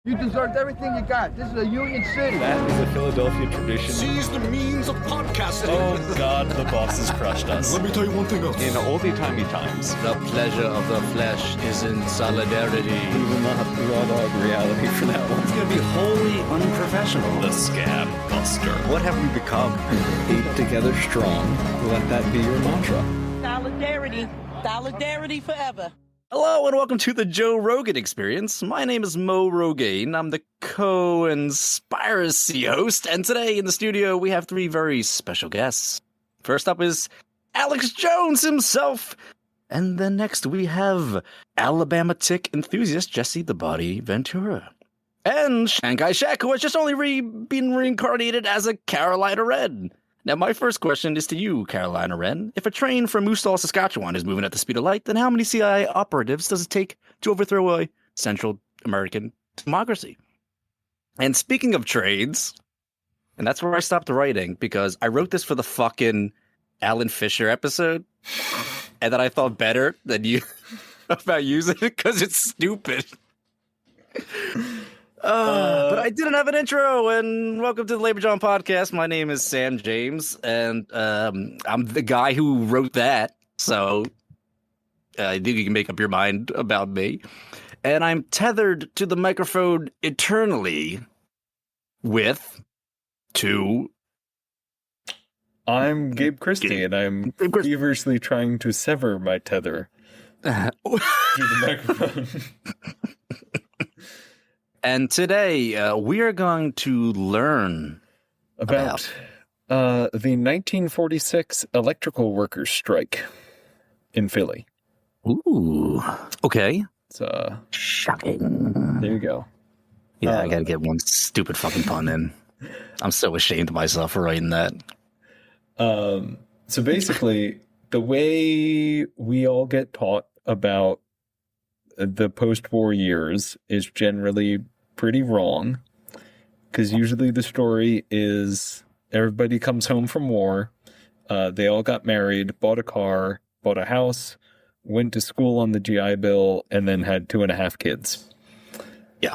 You deserved everything you got. This is a union city. That is a Philadelphia tradition. Seize the means of podcasting. Oh, God, the boss has crushed us. Let me tell you one thing else. In oldie-timey times. The pleasure of the flesh is in solidarity. We will not have raw dog reality for that one. It's going to be wholly unprofessional. The Scab Buster. What have we become? Keep together strong. Let that be your mantra. Solidarity. Solidarity forever. Hello and welcome to the Joe Rogan Experience. My name is Mo Rogaine. I'm the co-inspiracy host, and today in the studio we have three very special guests. First up is Alex Jones himself, and then next we have Alabama tick enthusiast Jesse the Body Ventura, and Shanghai Shaq, who has just only been reincarnated as a Carolina Red. Now, my first question is to you, Carolina Wren. If a train from Moose Jaw, Saskatchewan is moving at the speed of light, then how many CIA operatives does it take to overthrow a Central American democracy? And speaking of trains, and that's where I stopped writing, because I wrote this for the fucking Alan Fisher episode, and then I thought better than you about using it because it's stupid. But I didn't have an intro, and welcome to the Labor John podcast. My name is Sam James, and I'm the guy who wrote that, so I think you can make up your mind about me. And I'm tethered to the microphone eternally with two... I'm Gabe Christie, and I'm feverishly trying to sever my tether to the microphone. And today, we are going to learn about the 1946 electrical workers strike in Philly. Ooh, okay. It's shocking. There you go. Yeah, I gotta get one stupid fucking pun in. I'm so ashamed of myself for writing that. So basically, the way we all get taught about the post-war years is generally pretty wrong, because usually the story is everybody comes home from war, they all got married, bought a car, bought a house, went to school on the GI Bill, and then had 2.5 kids. Yeah.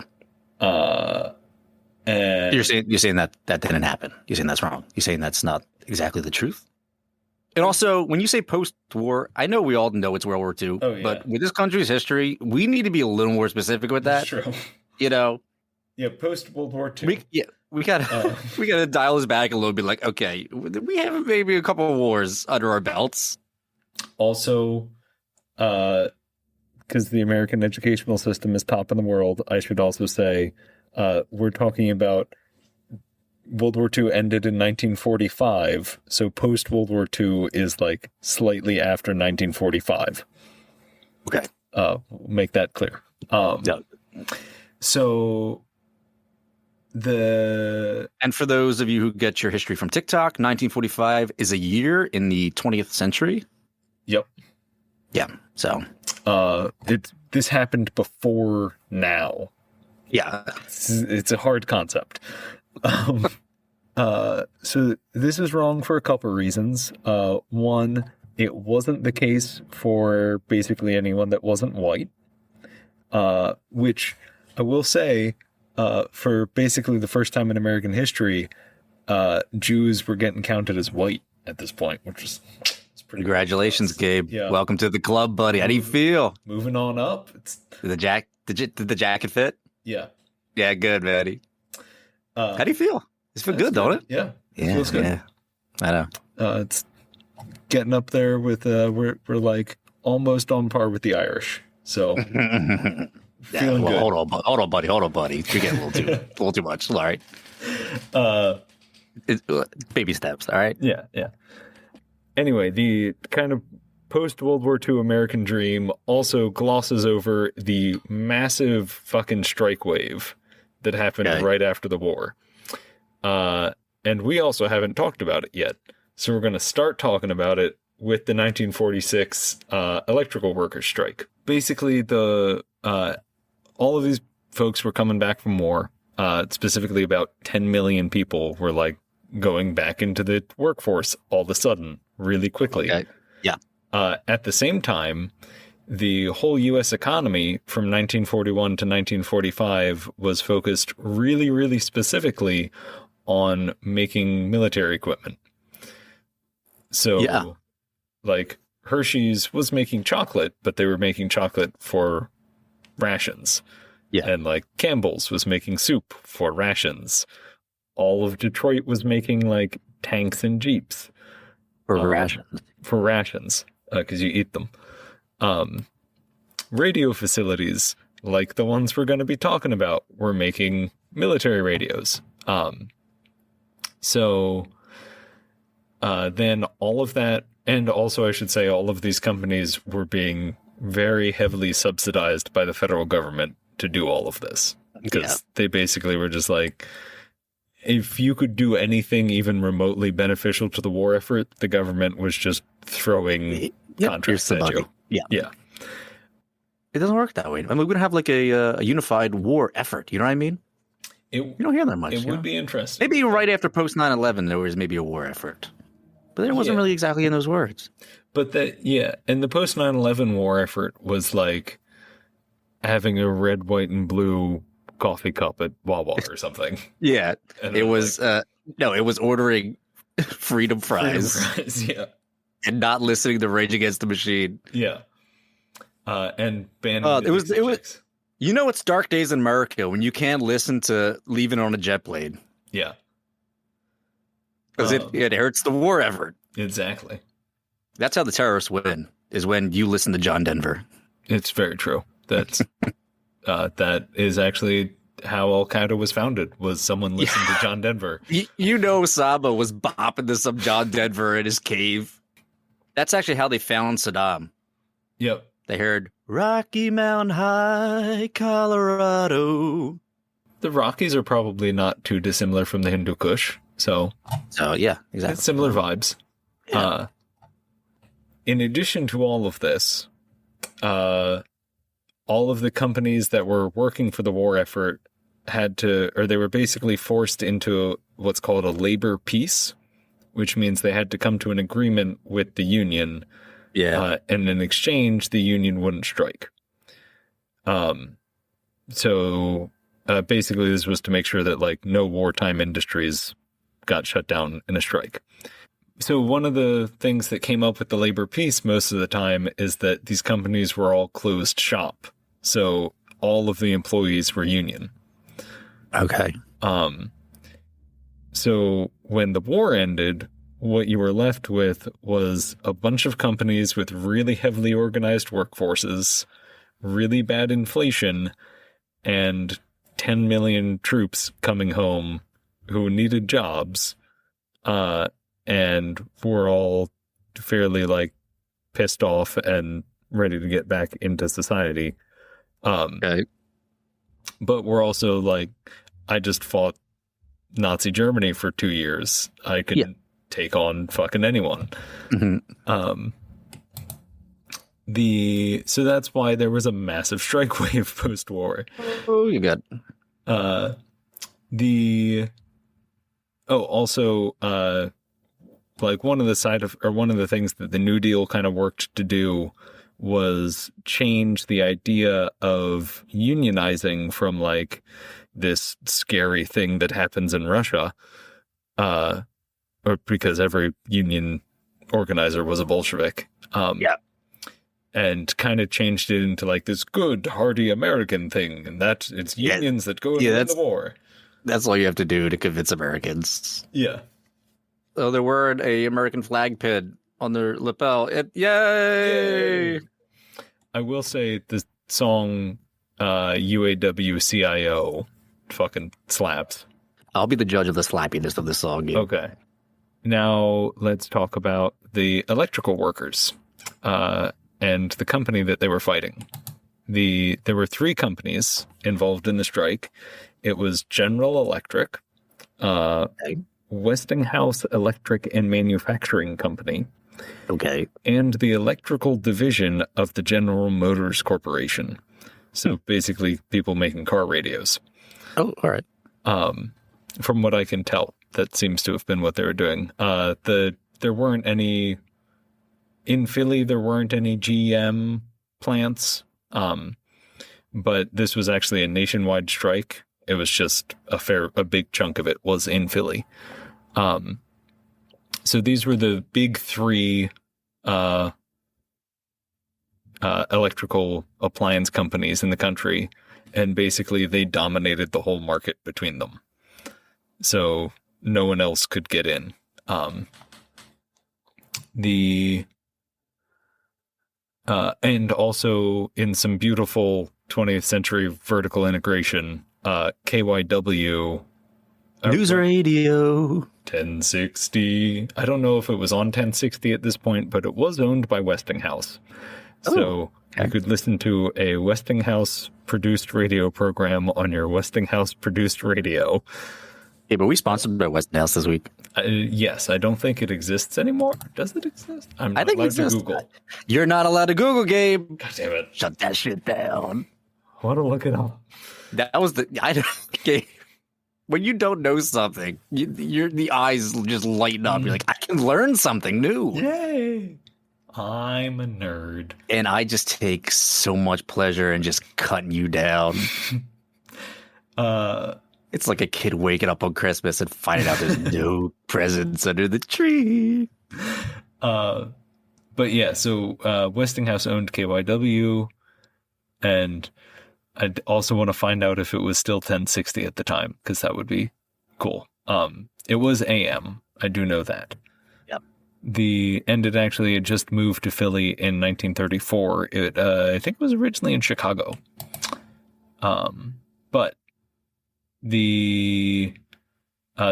And you're saying that didn't happen. You're saying that's wrong. You're saying that's not exactly the truth. And also, when you say post-war, I know we all know it's World War II, but with this country's history, we need to be a little more specific with that. True. You know? Yeah, post-World War II. We gotta dial this back a little bit. Like, okay, we have maybe a couple of wars under our belts. Also, because the American educational system is top in the world, I should also say we're talking about World War II ended in 1945, so post-World War II is like slightly after 1945. Okay. Make that clear. Yeah. So And for those of you who get your history from TikTok, 1945 is a year in the 20th century. Yep. Yeah, so. This happened before now. Yeah. It's a hard concept. So this is wrong for a couple of reasons. One, it wasn't the case for basically anyone that wasn't white, which I will say, for basically the first time in American history, Jews were getting counted as white at this point, which is pretty. Congratulations, Gabe. Yeah. Welcome to the club, buddy. How do you feel? Moving on up. Did the jacket fit? Yeah. Yeah, good, man. How do you feel? It feels good, don't it? Yeah. Yeah, feels good. Yeah. I know. It's getting up there with we're like almost on par with the Irish. So feeling good. Hold on, buddy. You're getting a little too much. All right. Baby steps. All right. Yeah. Anyway, the kind of post-World War II American dream also glosses over the massive fucking strike wave that happened right after the war. And we also haven't talked about it yet. So we're going to start talking about it with the 1946 electrical workers strike. Basically, all of these folks were coming back from war. Specifically, about 10 million people were like going back into the workforce all of a sudden, really quickly. Okay. Yeah. At the same time, the whole U.S. economy from 1941 to 1945 was focused really, really specifically on making military equipment. So, like, Hershey's was making chocolate, but they were making chocolate for rations. Yeah. And, like, Campbell's was making soup for rations. All of Detroit was making, like, tanks and jeeps. For rations. For rations, because you eat them. Radio facilities, like the ones we're going to be talking about, were making military radios. So then all of that, and also I should say all of these companies were being very heavily subsidized by the federal government to do all of this. Because they basically were just like, if you could do anything even remotely beneficial to the war effort, the government was just throwing contracts at you. Yeah. It doesn't work that way. I mean, we would have like a unified war effort. You know what I mean? You don't hear that much. It would be interesting. Maybe right after post 9/11, there was maybe a war effort, but there wasn't really exactly in those words. But and the post 9/11 war effort was like having a red, white, and blue coffee cup at Wawa or something. Yeah, and it was. It was ordering freedom fries. And not listening to Rage Against the Machine. Yeah. And banning it was you know, it's dark days in America when you can't listen to Leaving on a Jet Plane. Yeah. Because it hurts the war effort. Exactly. That's how the terrorists win, is when you listen to John Denver. It's very true. That's that is actually how Al Qaeda was founded, was someone listened to John Denver. You know, Osama was bopping to some John Denver in his cave. That's actually how they found Saddam. Yep. They heard Rocky Mountain High, Colorado. The Rockies are probably not too dissimilar from the Hindu Kush. So yeah, exactly. It's similar vibes. Yeah. In addition to all of this, all of the companies that were working for the war effort they were basically forced into what's called a labor peace, which means they had to come to an agreement with the union. Yeah. And in exchange, the union wouldn't strike. So basically this was to make sure that like no wartime industries got shut down in a strike. So one of the things that came up with the labor peace most of the time is that these companies were all closed shop. So all of the employees were union. Okay. So when the war ended, what you were left with was a bunch of companies with really heavily organized workforces, really bad inflation, and 10 million troops coming home who needed jobs, and were all fairly like pissed off and ready to get back into society. Okay. But we're also like, I just fought Nazi Germany for 2 years. I could take on fucking anyone. Mm-hmm. So that's why there was a massive strike wave post-war. Oh, you got like one of the things that the New Deal kind of worked to do was change the idea of unionizing from like this scary thing that happens in Russia, or because every union organizer was a Bolshevik. And kind of changed it into like this good, hardy American thing, and that it's unions that go into the war. That's all you have to do to convince Americans. Yeah. So there weren't a American flag pin on their lapel. Yay! I will say the song UAWCIO fucking slaps. I'll be the judge of the slappiness of the song. Yeah. Okay. Now let's talk about the electrical workers and the company that they were fighting. There were 3 companies involved in the strike. It was General Electric, Westinghouse Electric and Manufacturing Company, and the electrical division of the General Motors Corporation. So basically people making car radios. Oh, all right. From what I can tell, that seems to have been what they were doing. There weren't any in Philly. There weren't any GM plants. But this was actually a nationwide strike. It was just a big chunk of it was in Philly. So these were the big three electrical appliance companies in the country, and basically they dominated the whole market between them. So no one else could get in. And also in some beautiful 20th century vertical integration, KYW News radio 1060. I don't know if it was on 1060 at this point, but it was owned by Westinghouse. So you could listen to a Westinghouse produced radio program on your Westinghouse produced radio. Yeah, but we sponsored by Westinghouse this week. Yes, I don't think it exists anymore. Does it exist? I'm not I think allowed it exists. to Google. You're not allowed to Google, Gabe. God damn it. Shut that shit down. I want to look it up. That was Gabe. When you don't know something, the eyes just lighten up. You're like, I can learn something new. Yay! I'm a nerd. And I just take so much pleasure in just cutting you down. It's like a kid waking up on Christmas and finding out there's no presents under the tree. But yeah, so Westinghouse owned KYW, and I'd also want to find out if it was still 1060 at the time, because that would be cool. It was AM. I do know that. Yep. It actually had just moved to Philly in 1934. It I think it was originally in Chicago. But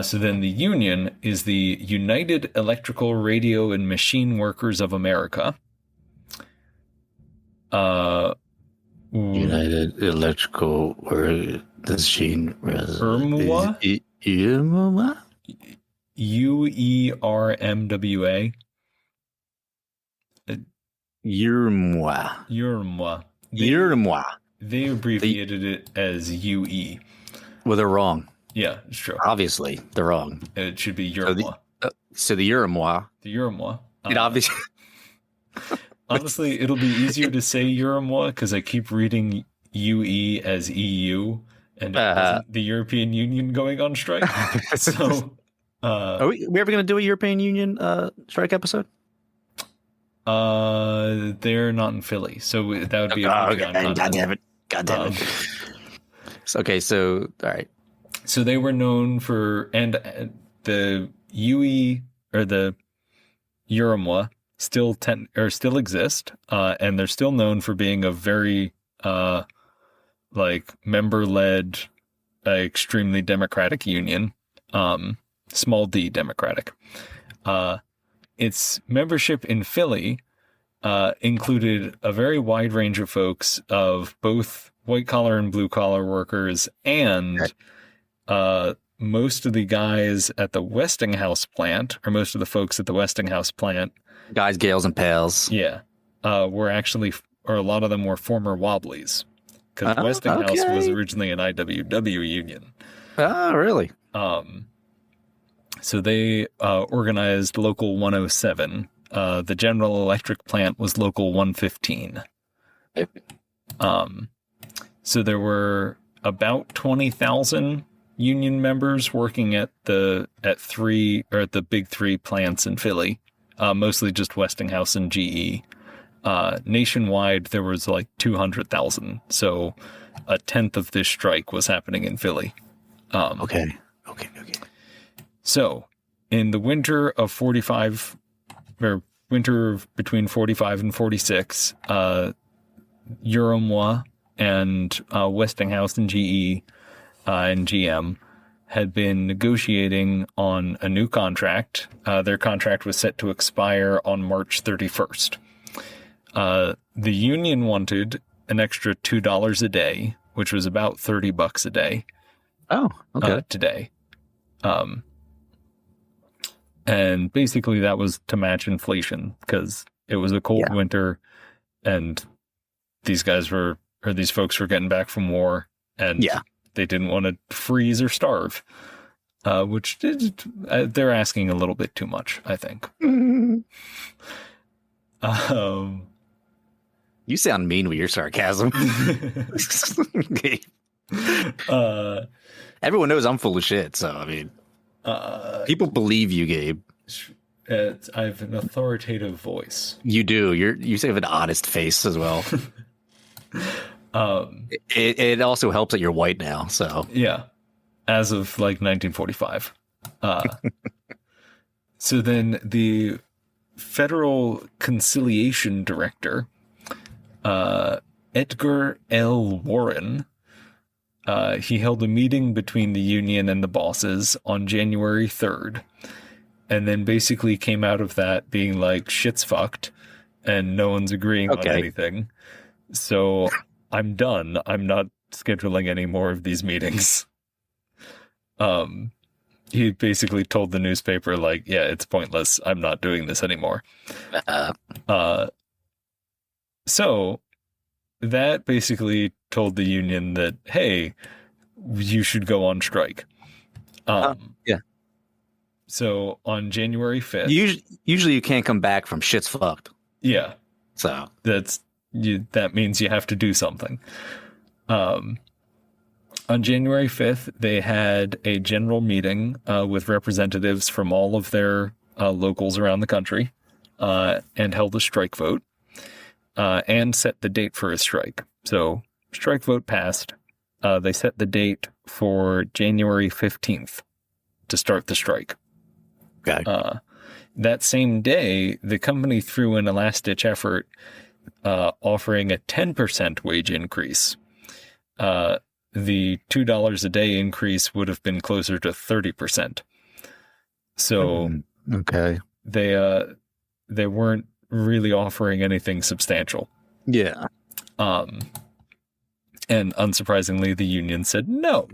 so then the union is the United Electrical Radio and Machine Workers of America. United Electrical Machine URMWA? UERMWA. URMWA. URMWA. They abbreviated it as UE. Well, they're wrong. Yeah, it's true. Obviously, they're wrong. It should be URMWA. So the URMWA. The URMWA. It obviously. Honestly, it'll be easier to say URMWA because I keep reading UE as EU, and it wasn't the European Union going on strike. So, are we ever going to do a European Union strike episode? they're not in Philly, so that would be a Patreon content. God damn it. Okay, so all right. So they were known for, and the UE or the URMWA still exist, and they're still known for being a very like member-led, extremely democratic union, small d democratic. Its membership in Philly included a very wide range of folks, of both white-collar and blue-collar workers, and most of the guys at the Westinghouse plant, or most of the folks at the Westinghouse plant, Guys, gals, and pals. yeah, were actually, or a lot of them were former Wobblies, because Westinghouse was originally an IWW union. Oh, really? So they organized Local 107. The General Electric plant was Local 115. So there were about 20,000 union members working at the big three plants in Philly, mostly just Westinghouse and GE. Nationwide, there was like 200,000. So a tenth of this strike was happening in Philly. Okay. So in the winter of 45, or winter between 45 and 46, URMWA and Westinghouse and GE and GM had been negotiating on a new contract. Their contract was set to expire on March 31st. The union wanted an extra $2 a day, which was about $30 a day. Oh, okay. Today. And basically that was to match inflation, because it was a cold winter and these folks were getting back from war, and they didn't want to freeze or starve, which they're asking a little bit too much, I think. You sound mean with your sarcasm. Everyone knows I'm full of shit, so I mean, people believe you, Gabe. I have an authoritative voice. You do. You have an honest face as well. It also helps that you're white now. So yeah, as of like 1945. So then the Federal Conciliation Director, Edgar L. Warren, he held a meeting between the union and the bosses on January 3rd, and then basically came out of that being like, shit's fucked, and no one's agreeing on anything. So I'm done. I'm not scheduling any more of these meetings. He basically told the newspaper, like, yeah, it's pointless. I'm not doing this anymore. So that basically told the union that, hey, you should go on strike. Yeah. So on January 5th. Usually you can't come back from shit's fucked. Yeah. So that means you have to do something. On January 5th, they had a general meeting with representatives from all of their locals around the country and held a strike vote and set the date for a strike. So strike vote passed. They set the date for January 15th to start the strike. Okay. That same day, the company threw in a last-ditch effort offering a 10% wage increase. The $2 a day increase would have been closer to 30%. So okay, they weren't really offering anything substantial. Yeah. And unsurprisingly, the union said no.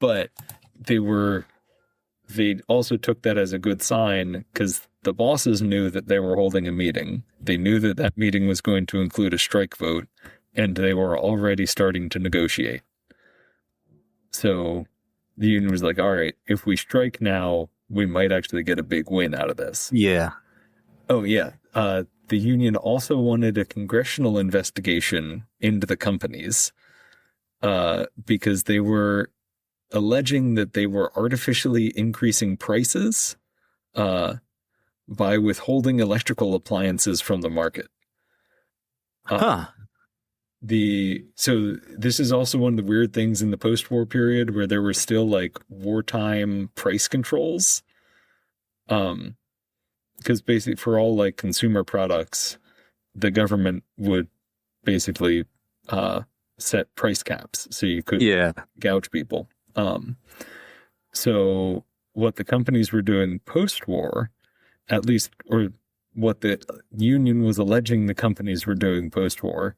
But they also took that as a good sign because the bosses knew that they were holding a meeting. They knew that that meeting was going to include a strike vote, and they were already starting to negotiate. So the union was like, all right, if we strike now, we might actually get a big win out of this. Yeah. Oh, yeah. The union also wanted a congressional investigation into the companies because they were alleging that they were artificially increasing prices by withholding electrical appliances from the market. So this is also one of the weird things in the post-war period where there were still like wartime price controls. Because basically for all like consumer products, the government would basically set price caps so you could gouge people. So what the companies were doing post-war, at least, or what the union was alleging the companies were doing post-war,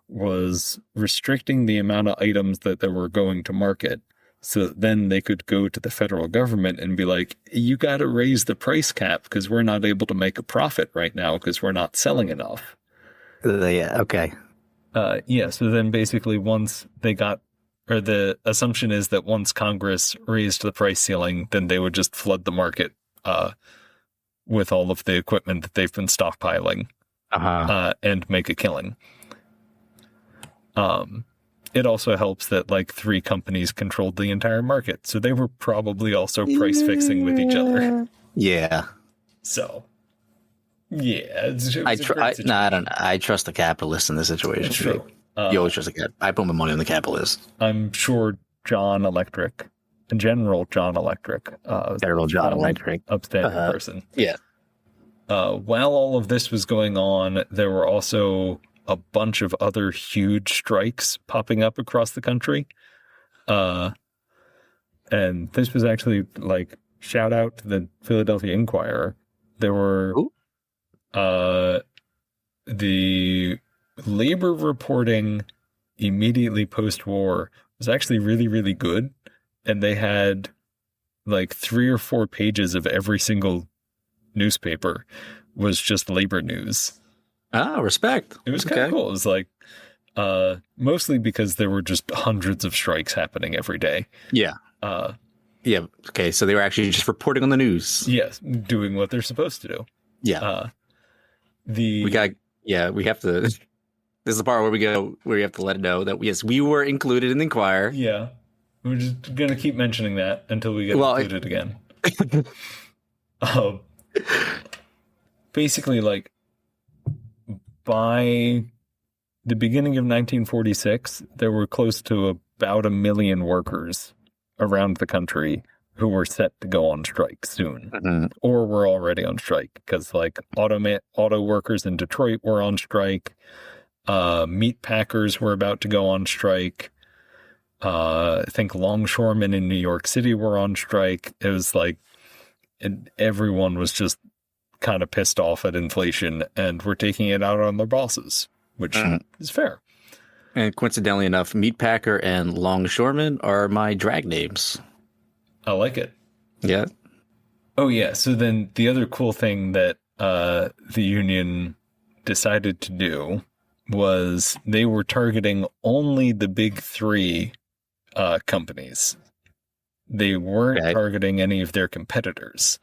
was restricting the amount of items that they were going to market. So that then they could go to the federal government and be like, you got to raise the price cap because we're not able to make a profit right now because we're not selling enough. Yeah. Okay. So then basically once they got, or the assumption is that once Congress raised the price ceiling, then they would just flood the market with all of the equipment that they've been stockpiling and make a killing. It also helps that like 3 companies controlled the entire market. So they were probably also price fixing with each other. Yeah. So, yeah. I don't know. I trust the capitalists in this situation. True. You always trust the cap. I put my money on the capitalists. I'm sure General Electric, upstanding person. Yeah. While all of this was going on, there were also a bunch of other huge strikes popping up across the country. And this was actually like, shout out to the Philadelphia Inquirer. There were, the labor reporting immediately post-war was actually really, really good. And they had like 3 or 4 pages of every single newspaper was just labor news. Respect. It was kind of cool. It was like, mostly because there were just hundreds of strikes happening every day. Yeah. Yeah. Okay. So they were actually just reporting on the news. Yes, doing what they're supposed to do. Yeah. We we have to. This is the part where we have to let it know that yes, we were included in the Inquirer. Yeah. We're just gonna keep mentioning that until we get included again. Basically, like by the beginning of 1946, there were close to about 1 million workers around the country who were set to go on strike soon, or were already on strike, because like auto workers in Detroit were on strike, meat packers were about to go on strike. I think longshoremen in New York City were on strike. It was like everyone was just kind of pissed off at inflation and were taking it out on their bosses, which is fair. And coincidentally enough, meatpacker and longshoreman are my drag names. I like it. Yeah. Oh, yeah. So then the other cool thing that the union decided to do was they were targeting only the big three companies. They weren't targeting any of their competitors.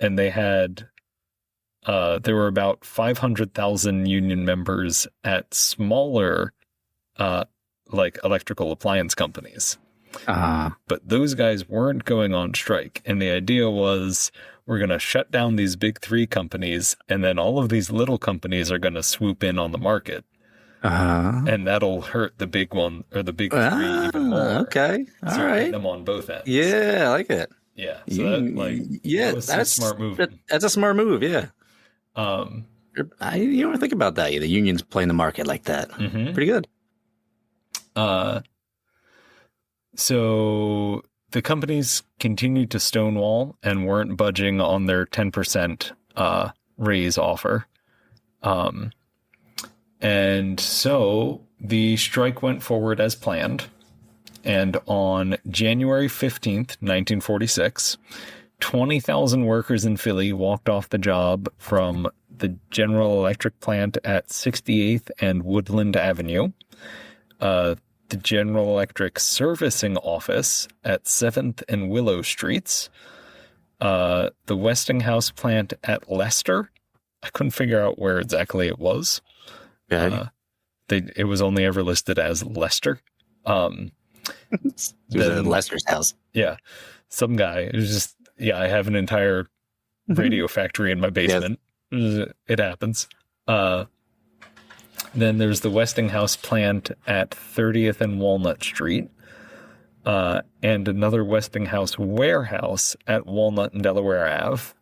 And they had, there were about 500,000 union members at smaller, like electrical appliance companies. But those guys weren't going on strike. And the idea was, we're going to shut down these big three companies, and then all of these little companies are going to swoop in on the market. And that'll hurt the big one, or the big three, even more. Okay. All right. Them on both ends. Yeah, I like it. Yeah. So that's a smart move. That's a smart move. Yeah. You don't think about that. The unions playing the market like that. Pretty good. So the companies continued to stonewall and weren't budging on their 10% raise offer. And so the strike went forward as planned. And on January 15th, 1946, 20,000 workers in Philly walked off the job from the General Electric plant at 68th and Woodland Avenue, the General Electric servicing office at 7th and Willow Streets, the Westinghouse plant at Leicester. I couldn't figure out where exactly it was. It was only ever listed as Leicester. It was at Lester's house. Yeah. Some guy. It was just, I have an entire radio factory in my basement. Yes. It happens. Then there's the Westinghouse plant at 30th and Walnut Street, and another Westinghouse warehouse at Walnut and Delaware Ave.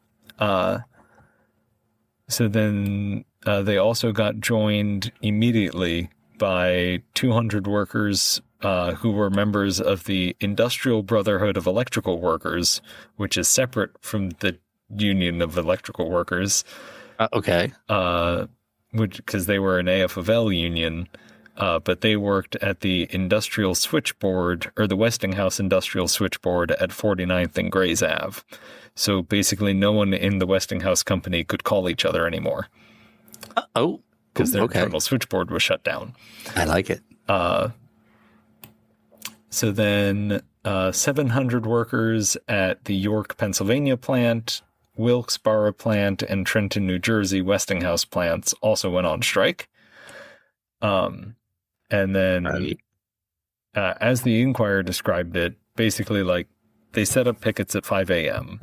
So then they also got joined immediately by 200 workers who were members of the Industrial Brotherhood of Electrical Workers, which is separate from the Union of Electrical Workers. Because they were an AFL union, but they worked at the Industrial Switchboard, or the Westinghouse Industrial Switchboard at 49th and Grays Ave. So basically no one in the Westinghouse company could call each other anymore. Because their internal switchboard was shut down. I like it. So then 700 workers at the York, Pennsylvania plant, Wilkes-Barre plant, and Trenton, New Jersey Westinghouse plants also went on strike. And then, as the Inquirer described it, basically like they set up pickets at 5 a.m.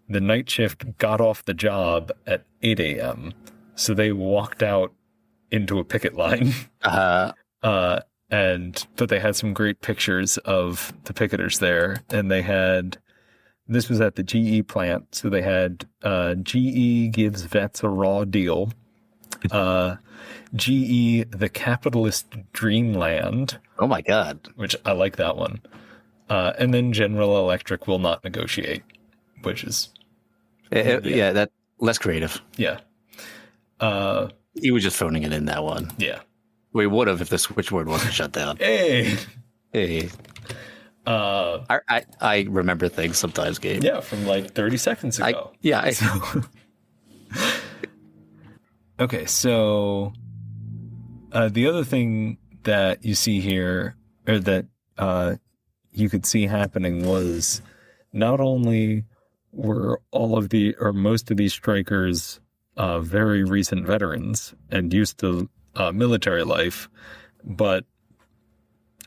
The night shift got off the job at 8 a.m. So they walked out into a picket line. But they had some great pictures of the picketers there, and they had. This was at the GE plant, so they had GE gives vets a raw deal, GE the capitalist dreamland. Oh my God! Which I like that one, and then General Electric will not negotiate, which is that less creative. Yeah, he was just phoning it in that one. Yeah, we would have if the switchboard wasn't shut down. Hey. I remember things sometimes, Gabe. Yeah, from like 30 seconds ago. Okay, so the other thing that you see here, or that you could see happening, was not only were most of these strikers very recent veterans and used to military life, but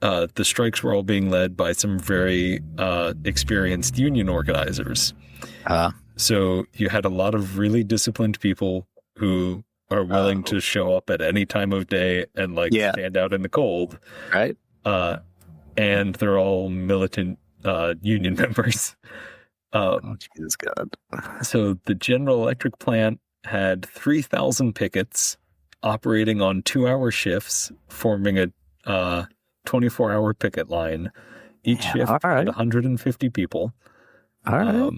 the strikes were all being led by some very experienced union organizers. So you had a lot of really disciplined people who are willing to show up at any time of day and stand out in the cold. Right. And they're all militant union members. Jesus God. So the General Electric plant had 3,000 pickets operating on 2-hour shifts, forming a 24-hour picket line. Each shift had 150 people. All right.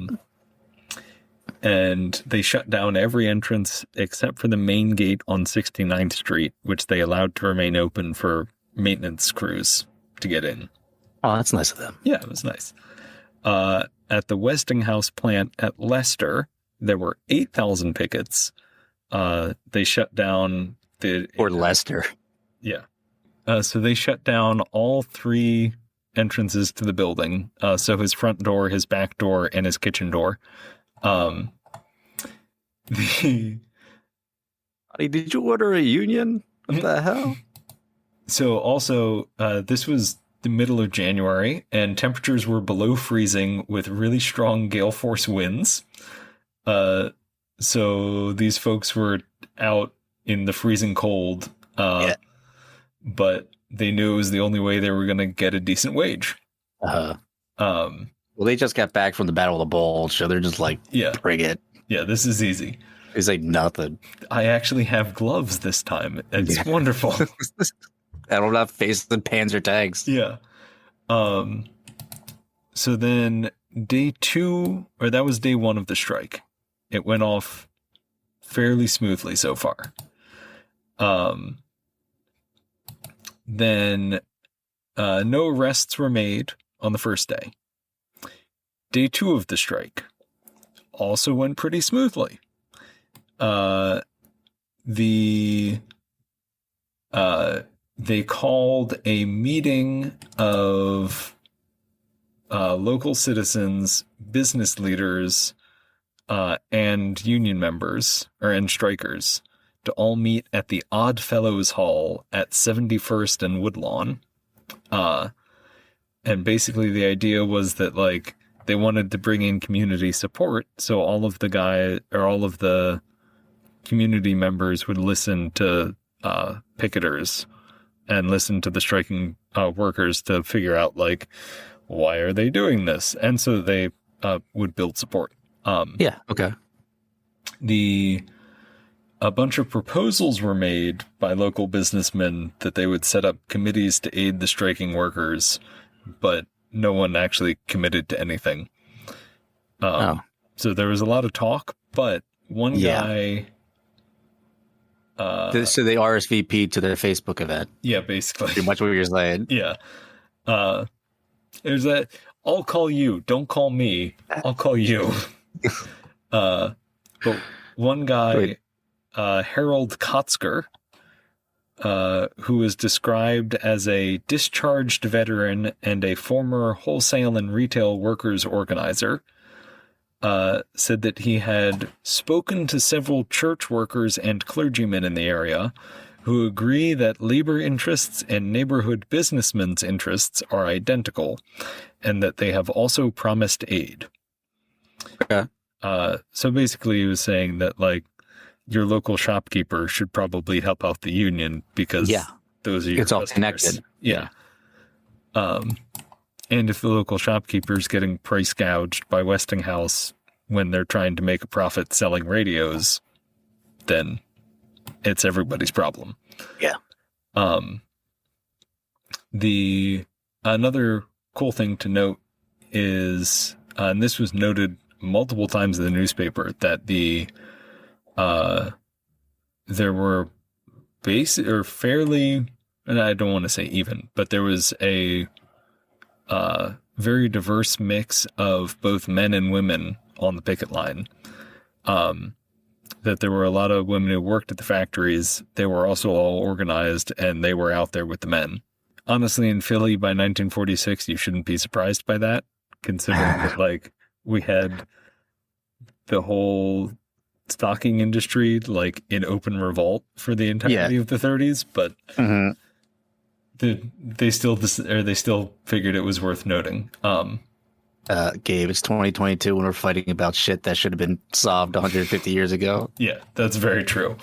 And they shut down every entrance except for the main gate on 69th Street, which they allowed to remain open for maintenance crews to get in. Oh, that's nice of them. Yeah, it was nice. At the Westinghouse plant at Leicester, there were 8,000 pickets. They shut down Or Leicester. Yeah. So they shut down all 3 entrances to the building. So his front door, his back door, and his kitchen door. Honey, did you order a union? What the hell? So also, this was the middle of January, and temperatures were below freezing with really strong gale force winds. So these folks were out in the freezing cold, but they knew it was the only way they were going to get a decent wage. Well, they just got back from the Battle of the Bulge, so they're just like, bring it. Yeah, this is easy. It's like nothing. I actually have gloves this time. It's wonderful. I don't have faces and pans or tags. Yeah. So then day 2, or that was day 1 of the strike. It went off fairly smoothly so far. Then no arrests were made on the first day. Day 2 of the strike also went pretty smoothly. They called a meeting of local citizens, business leaders, and union members and strikers to all meet at the Odd Fellows Hall at 71st and Woodlawn. And basically the idea was that they wanted to bring in community support, so all of the community members would listen to picketers and listen to the striking workers to figure out why are they doing this, and so they would build support. Okay. A bunch of proposals were made by local businessmen that they would set up committees to aid the striking workers, but no one actually committed to anything. So there was a lot of talk, but one guy... so they RSVP'd to their Facebook event. Yeah, basically. Pretty much what you're saying. Yeah. There's that, I'll call you, don't call me, I'll call you. But one guy, Harold Kotzker, who was described as a discharged veteran and a former wholesale and retail workers organizer, said that he had spoken to several church workers and clergymen in the area who agree that labor interests and neighborhood businessmen's interests are identical, and that they have also promised aid. Okay. So basically he was saying that your local shopkeeper should probably help out the union because those are your it's all customers. connected. Yeah. And if the local shopkeeper is getting price gouged by Westinghouse when they're trying to make a profit selling radios, then it's everybody's problem. Yeah. Another cool thing to note is, and this was noted multiple times in the newspaper, that there were fairly, and I don't want to say even, but there was a very diverse mix of both men and women on the picket line. That there were a lot of women who worked at the factories. They were also all organized, and they were out there with the men. Honestly, in Philly by 1946, you shouldn't be surprised by that, considering that we had the whole stocking industry like in open revolt for the entirety of the 30s, but they still figured it was worth noting. Gabe, it's 2022 when we're fighting about shit that should have been solved 150 years ago. Yeah, that's very true.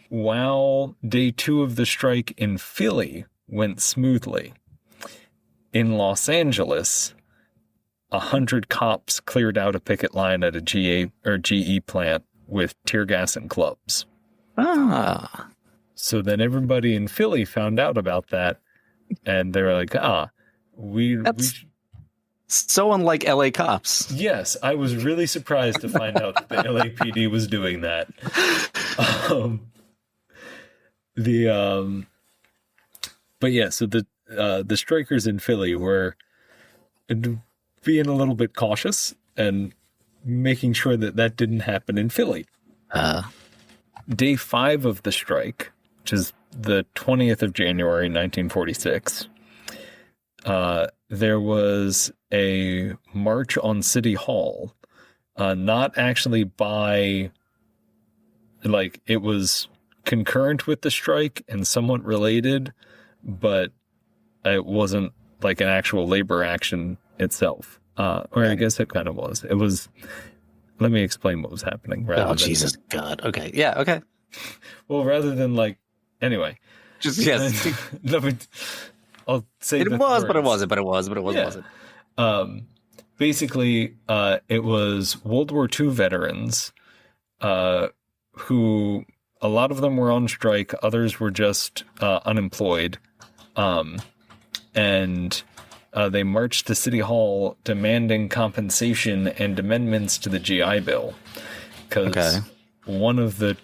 While day 2 of the strike in Philly went smoothly, in Los Angeles, 100 cops cleared out a picket line at a GE plant with tear gas and clubs. Ah. So then everybody in Philly found out about that, and they were like, That's so unlike LA cops. Yes, I was really surprised to find out that the LAPD was doing that. But yeah, so the strikers in Philly were being a little bit cautious and making sure that didn't happen in Philly. Day 5 of the strike, which is the 20th of January, 1946, there was a march on City Hall, not actually by, like, it was concurrent with the strike and somewhat related, but it wasn't like an actual labor action itself. Or I guess it kind of was. It was, let me explain what was happening. Jesus God. Okay. Yeah. Okay. Well, rather than like, anyway. Just, yes. I'll say it was, but it wasn't, but it was, but it wasn't. Basically, it was World War II veterans who, a lot of them were on strike, others were just unemployed. And they marched to City Hall demanding compensation and amendments to the GI Bill. Because one of the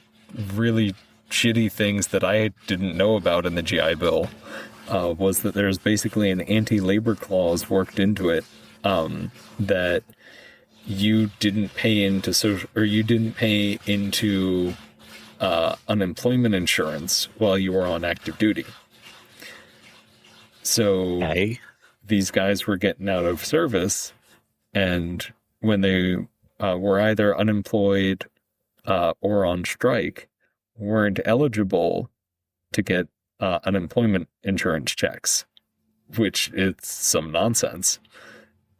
really shitty things that I didn't know about in the GI Bill was that there's basically an anti-labor clause worked into it that you didn't pay into unemployment insurance while you were on active duty. So these guys were getting out of service, and when they were either unemployed or on strike, weren't eligible to get unemployment insurance checks, which is some nonsense.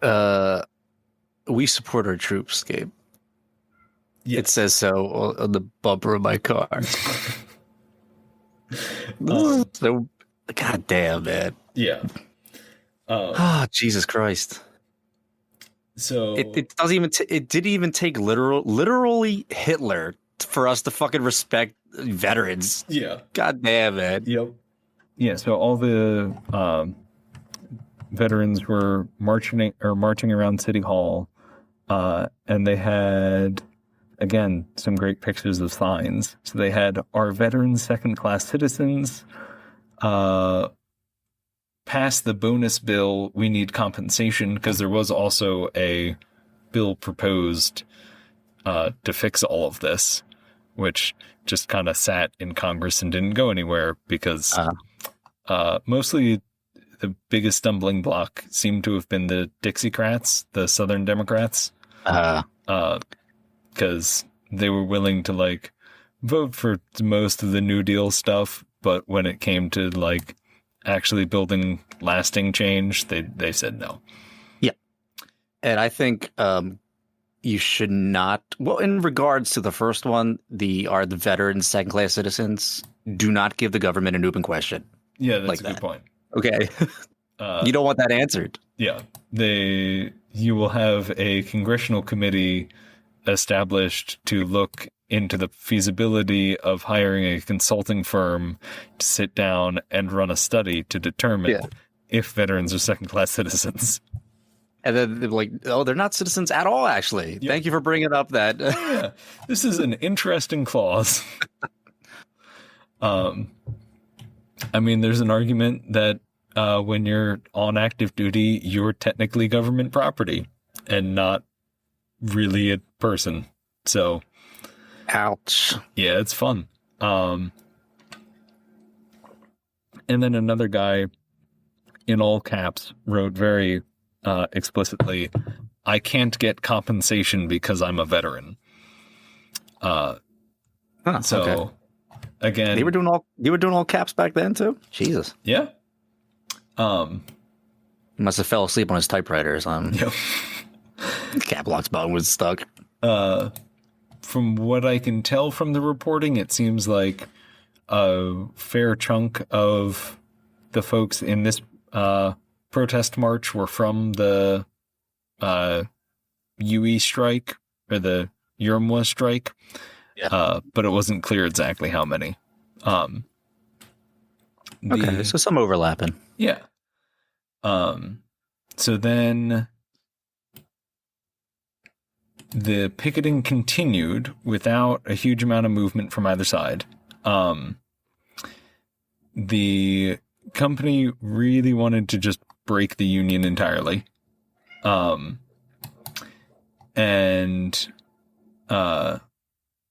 We support our troops, Gabe. Yes. It says so on the bumper of my car. So, God damn, man. Yeah. Jesus Christ. So it doesn't even it didn't even take literally Hitler for us to fucking respect veterans. Yeah. God damn it. Yep. Yeah. So all the veterans were marching around City Hall, and they had, again, some great pictures of signs. So they had "Our veterans second-class citizens." Pass the bonus bill. We need compensation, because there was also a bill proposed to fix all of this, which just kind of sat in Congress and didn't go anywhere because mostly the biggest stumbling block seemed to have been the Dixiecrats, the Southern Democrats, because they were willing to like vote for most of the New Deal stuff, but when it came to like actually building lasting change, they said no. Yeah. And I think you should not, well, in regards to the first one, are the veterans second-class citizens, do not give the government an open question. Yeah, that's like a good that. point. Okay. You don't want that answered. Yeah. You will have a congressional committee established to look into the feasibility of hiring a consulting firm to sit down and run a study to determine if veterans are second-class citizens. And then they're like, oh, they're not citizens at all, actually. Yep. Thank you for bringing up that. Yeah, this is an interesting clause. I mean, there's an argument that when you're on active duty, you're technically government property and not really a person. So, ouch. Yeah, it's fun. And then another guy in all caps wrote very explicitly, I can't get compensation because I'm a veteran. Okay. Again, You were doing all caps back then too? Jesus. yeah. He must have fell asleep on his typewriter or something. Yep. Cap lock's button was stuck. From what I can tell from the reporting, it seems like a fair chunk of the folks in this protest march were from the UE strike or the Urumwa strike. Yeah. But it wasn't clear exactly how many. Okay, so some overlapping. Yeah. So then the picketing continued without a huge amount of movement from either side. The company really wanted to just break the union entirely. And the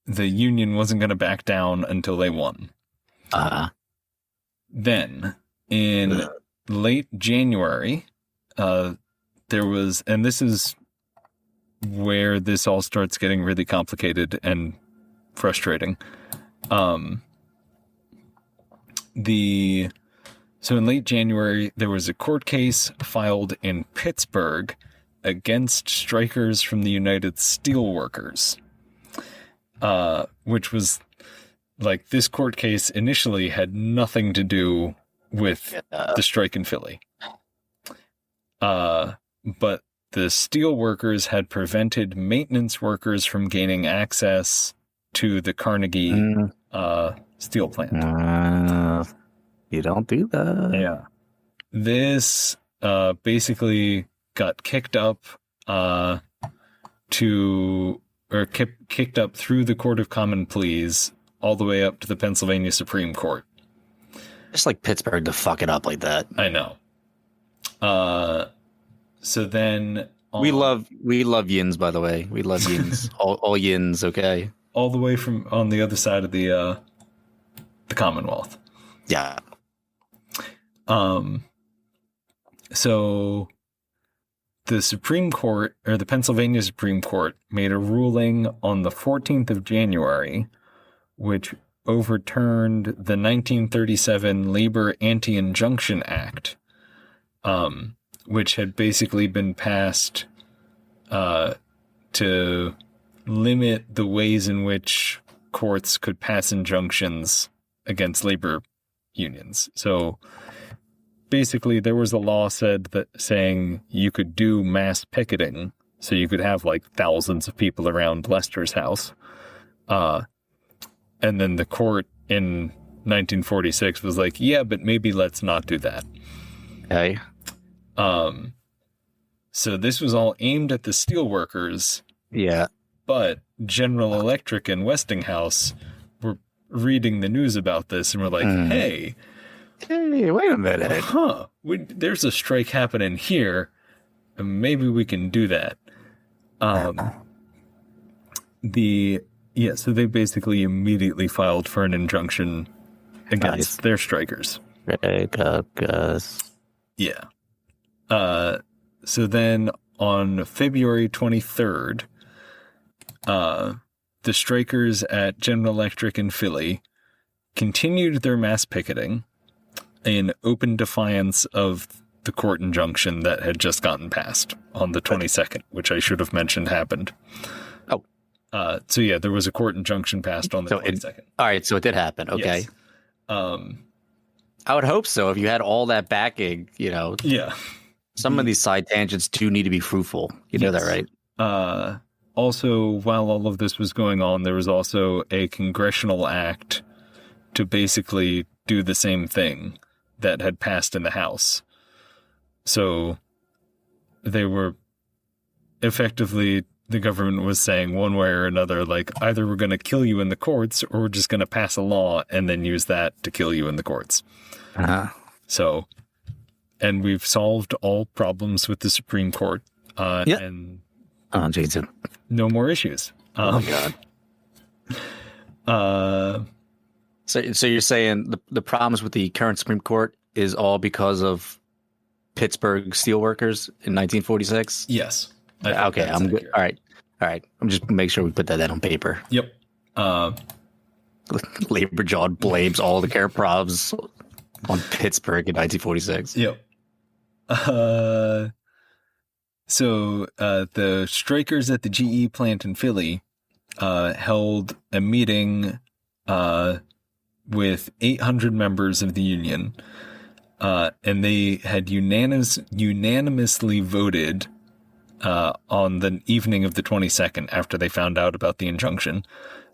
union wasn't going to back down until they won. Then, in late January, there was, and this is where this all starts getting really complicated and frustrating. So in late January, there was a court case filed in Pittsburgh against strikers from the United Steelworkers, which was like, this court case initially had nothing to do with the strike in Philly. But the steel workers had prevented maintenance workers from gaining access to the Carnegie steel plant. You don't do that. Yeah. This basically got kicked up kicked up through the Court of Common Pleas all the way up to the Pennsylvania Supreme Court. Just like Pittsburgh to fuck it up like that. I know. So then we love yins, by the way. We love yins. all yins, okay? All the way from on the other side of the Commonwealth. Yeah. So the Supreme Court, or the Pennsylvania Supreme Court, made a ruling on the 14th of January, which overturned the 1937 Labor Anti-Injunction Act, which had basically been passed to limit the ways in which courts could pass injunctions against labor unions. So basically, there was a law saying you could do mass picketing, so you could have like thousands of people around Lester's house. And then the court in 1946 was like, yeah, but maybe let's not do that. Okay. So this was all aimed at the steelworkers. Yeah. But General Electric and Westinghouse were reading the news about this and were like, hey, wait a minute. There's a strike happening here. And maybe we can do that. So they basically immediately filed for an injunction against their strikers. Yeah. So then on February 23rd, the strikers at General Electric in Philly continued their mass picketing in open defiance of the court injunction that had just gotten passed on the 22nd, which I should have mentioned happened. So yeah, there was a court injunction passed on the 22nd. All right, so it did happen. Okay. Yes. I would hope so. If you had all that backing, Yeah. Some of these side tangents do need to be fruitful. You know that, right? Also, while all of this was going on, there was also a congressional act to basically do the same thing that had passed in the House. So they were effectively, the government was saying one way or another, like, either we're going to kill you in the courts or we're just going to pass a law and then use that to kill you in the courts. So, and we've solved all problems with the Supreme Court. And Jesus. No more issues. Oh my God. So you're saying the problems with the current Supreme Court is all because of Pittsburgh Steelworkers in 1946? Yes. Okay, I'm good. All right. I'm just make sure we put that on paper. Yep. Labor John blames all the care problems on Pittsburgh in 1946. Yep. So the strikers at the GE plant in Philly held a meeting with 800 members of the union, and they had unanimously voted on the evening of the 22nd, after they found out about the injunction,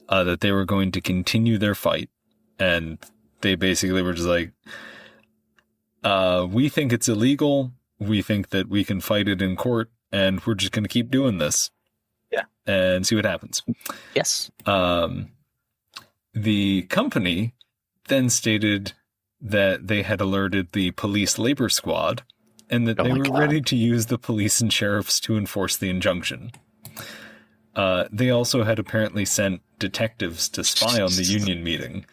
that they were going to continue their fight. And they basically were just like, we think it's illegal. We think that we can fight it in court, and we're just going to keep doing this. Yeah. And see what happens. Yes. The company then stated that they had alerted the police labor squad, and that they were ready to use the police and sheriffs to enforce the injunction. They also had apparently sent detectives to spy on the union meeting.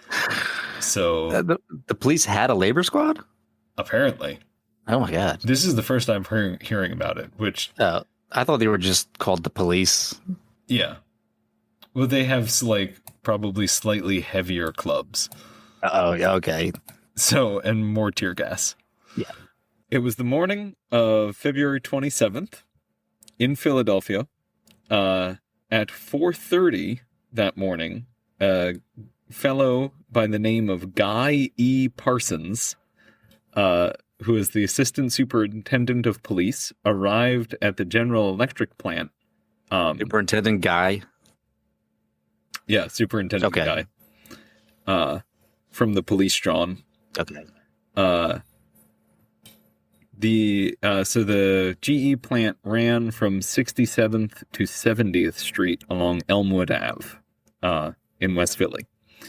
So the police had a labor squad? Apparently. Oh my god. This is the first I'm hearing about it, which... I thought they were just called the police. Yeah. Well, they have probably slightly heavier clubs. Oh, yeah, okay. So, and more tear gas. Yeah. It was the morning of February 27th in Philadelphia. At 4:30 that morning, a fellow by the name of Guy E. Parsons, who is the assistant superintendent of police, arrived at the General Electric plant. Superintendent Guy? Yeah, Superintendent Guy. From the police drawn. Okay. So the GE plant ran from 67th to 70th Street along Elmwood Ave in West Philly.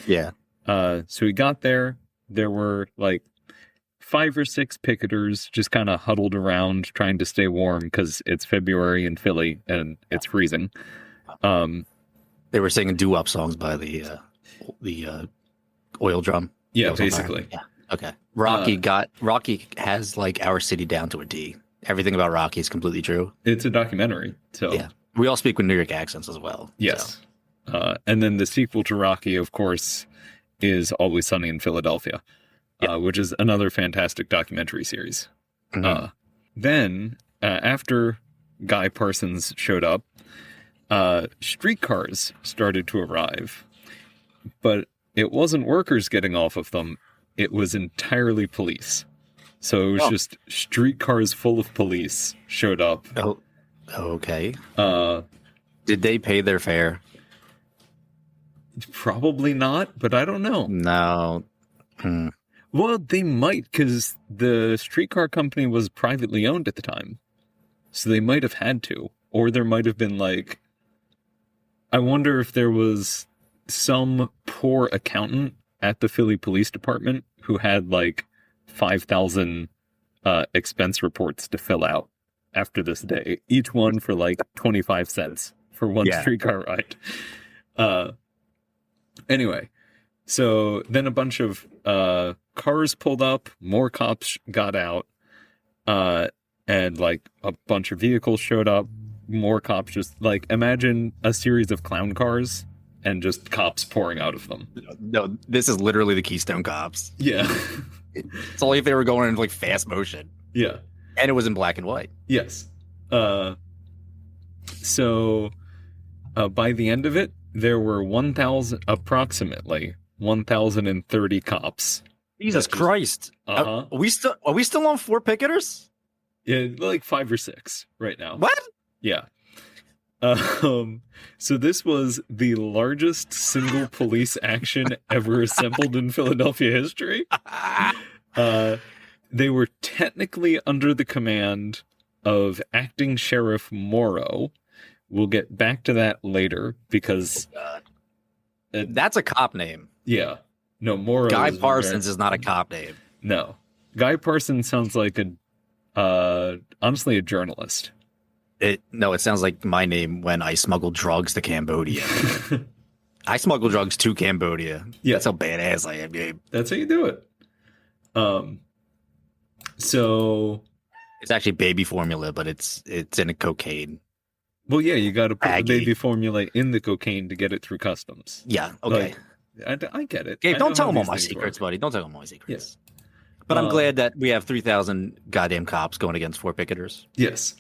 Yeah. So we got there. There were 5 or 6 picketers just kind of huddled around trying to stay warm because it's February in Philly and it's freezing. They were singing doo-wop songs by the oil drum. Yeah, basically. Yeah. Okay. Rocky has Our City down to a D. Everything about Rocky is completely true. It's a documentary. So yeah. We all speak with New York accents as well. Yes. So. And then the sequel to Rocky, of course, is Always Sunny in Philadelphia, which is another fantastic documentary series. Mm-hmm. Then, after Guy Parsons showed up, streetcars started to arrive. But it wasn't workers getting off of them. It was entirely police. So it was just streetcars full of police showed up. Oh, okay. Did they pay their fare? Probably not, but I don't know. No. Well, they might, because the streetcar company was privately owned at the time. So they might have had to. Or there might have been I wonder if there was some poor accountant at the Philly Police Department who had 5,000 expense reports to fill out after this day, each one for 25 cents for one streetcar ride. Anyway, so then a bunch of cars pulled up, more cops got out, and a bunch of vehicles showed up, more cops, just imagine a series of clown cars and just cops pouring out of them. No, this is literally the Keystone Cops. Yeah. It's only if they were going in fast motion. Yeah. And it was in black and white. Yes. So by the end of it, there were approximately 1,030 cops. Jesus Christ. Uh-huh. Are we still on 4 picketers? Yeah, 5 or 6 right now. What? Yeah. So this was the largest single police action ever assembled in Philadelphia history. They were technically under the command of acting Sheriff Morrow. We'll get back to that later because that's a cop name. Yeah. No, Morrow. Guy Parsons is not a cop name. No. Guy Parsons sounds like honestly a journalist. It sounds like my name when I smuggled drugs to Cambodia. I smuggled drugs to Cambodia. Yeah. That's how badass I am, Gabe. That's how you do it. So It's actually baby formula, but it's in a cocaine. Well, yeah, you got to put the Aggie. baby formula in the cocaine to get it through customs. Yeah, okay. I get it. Gabe, I don't know tell how them all these my things secrets, work. buddy. Don't tell them all my secrets. But I'm glad that we have 3,000 goddamn cops going against 4 picketers. Yes.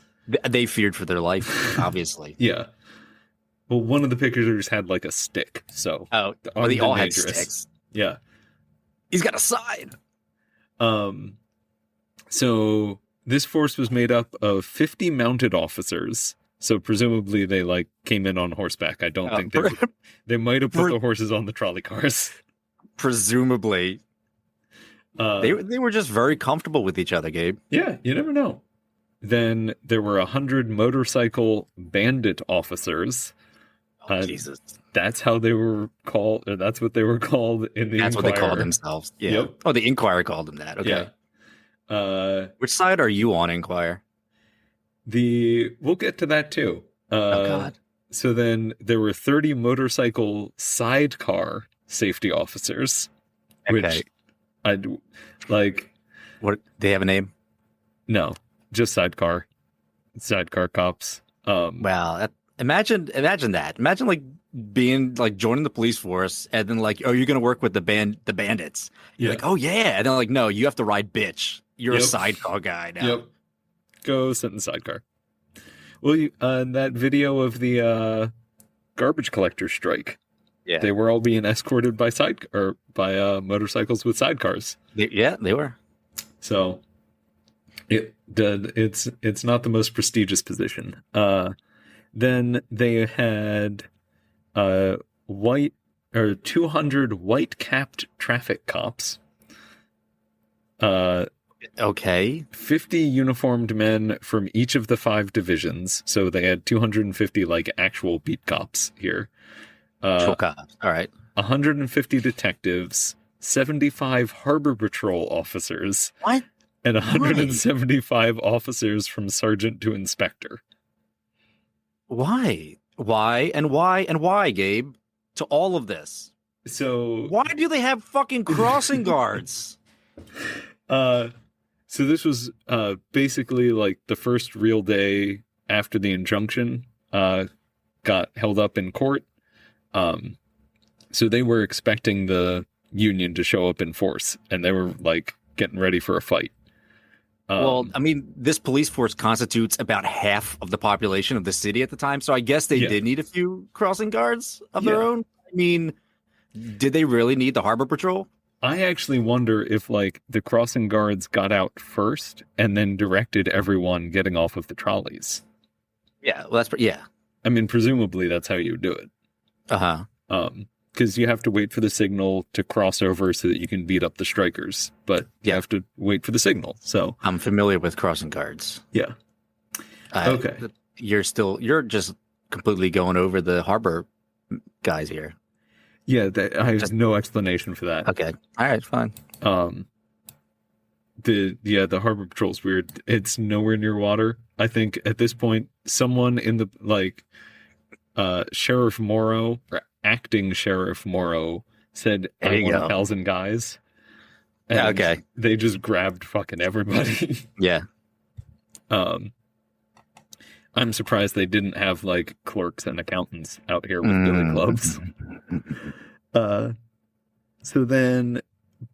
They feared for their life, obviously. Yeah. Well, one of the picketers had like a stick, so Oh, armed they all and had dangerous. sticks. Yeah. He's got a sign. So this force was made up of 50 mounted officers. So presumably they like came in on horseback. I don't think they might have put the horses on the trolley cars. Presumably. They were just very comfortable with each other, Gabe. Yeah, you never know. Then there were 100 motorcycle bandit officers. Jesus. That's how they were called. Or that's what they were called in the That's Inquirer. what they called themselves. Yeah. Yep. Oh, the Inquirer called them that. Okay. Yeah. Which side are you on, Inquirer? We'll get to that too. Oh, God. So then there were 30 motorcycle sidecar safety officers, Okay. which I'd like. What? They have a name? No, just sidecar cops. Wow. Imagine that. Imagine like being like joining the police force and then like, oh, you're gonna work with the bandits. You're like, oh yeah, and then like, no, you have to ride bitch. You're a sidecar guy now. Yep. Go sit in the sidecar. Well, that video of the garbage collector strike. Yeah. They were all being escorted by motorcycles with sidecars. They were. So it's not the most prestigious position. Then they had 200 white-capped traffic cops. Okay. 50 uniformed men from each of the 5 divisions. So they had 250 like actual beat cops here. Cops. All right. 150 detectives, 75 harbor patrol officers. What? And 175 officers from sergeant to inspector. Why, Gabe? To all of this. So why do they have fucking crossing guards? So this was basically like the first real day after the injunction got held up in court. So they were expecting the union to show up in force, and they were like getting ready for a fight. Well, I mean, this police force constitutes about half of the population of the city at the time, so I guess they did need a few crossing guards of their own. I mean, did they really need the harbor patrol? I actually wonder if like the crossing guards got out first and then directed everyone getting off of the trolleys. Yeah, well, I mean, presumably that's how you would do it. Because you have to wait for the signal to cross over so that you can beat up the strikers, but you have to wait for the signal. So I'm familiar with crossing guards. Yeah. Okay. You're just completely going over the harbor guys here. Yeah, I have no explanation for that. Okay. All right, fine. The harbor patrol's weird. It's nowhere near water. I think at this point, someone in the Sheriff Morrow or acting Sheriff Morrow said, "I want 1,000 guys." And okay. They just grabbed fucking everybody. Yeah. I'm surprised they didn't have like clerks and accountants out here with billy clubs. So then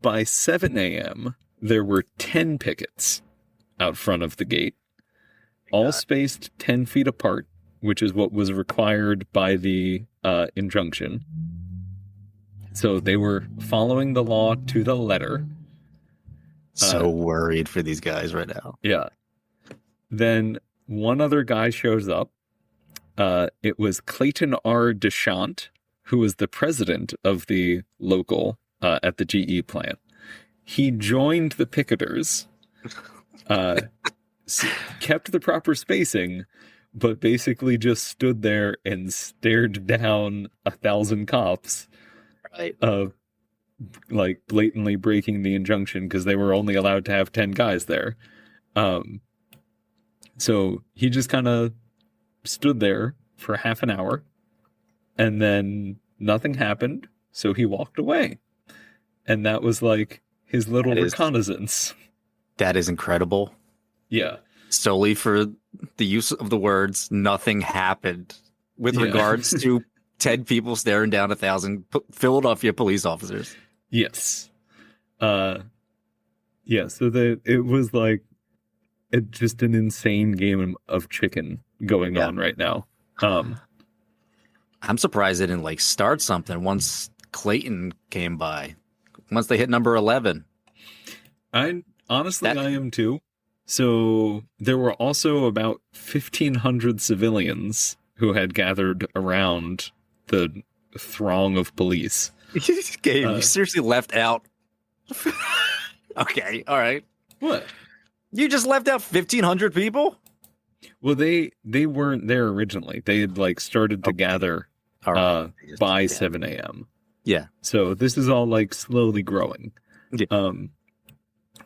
by 7 a.m., there were 10 pickets out front of the gate, all spaced 10 feet apart, which is what was required by the injunction. So they were following the law to the letter. So worried for these guys right now. Yeah. Then one other guy shows up. It was Clayton R. Deschamps, who was the president of the local at the GE plant. He joined the picketers, kept the proper spacing, but basically just stood there and stared down 1,000 cops, like blatantly breaking the injunction because they were only allowed to have 10 guys there. So he just kind of stood there for half an hour, and then nothing happened, so he walked away. And that was like his little reconnaissance. That is incredible. Yeah. solely for the use of the words "nothing happened" with Yeah. regards to 10 people staring down 1,000 Philadelphia police officers. Yes. Yeah, so it was like just an insane game of chicken going on right now. I'm surprised they didn't like start something once Clayton came by. Once they hit number 11. I am too. So there were also about 1,500 civilians who had gathered around the throng of police. Gabe, you seriously left out. Okay, all right. What? You just left out 1,500 people? Well, they weren't there originally. They had like started to gather by 7 a.m. Yeah. So this is all like slowly growing. Yeah.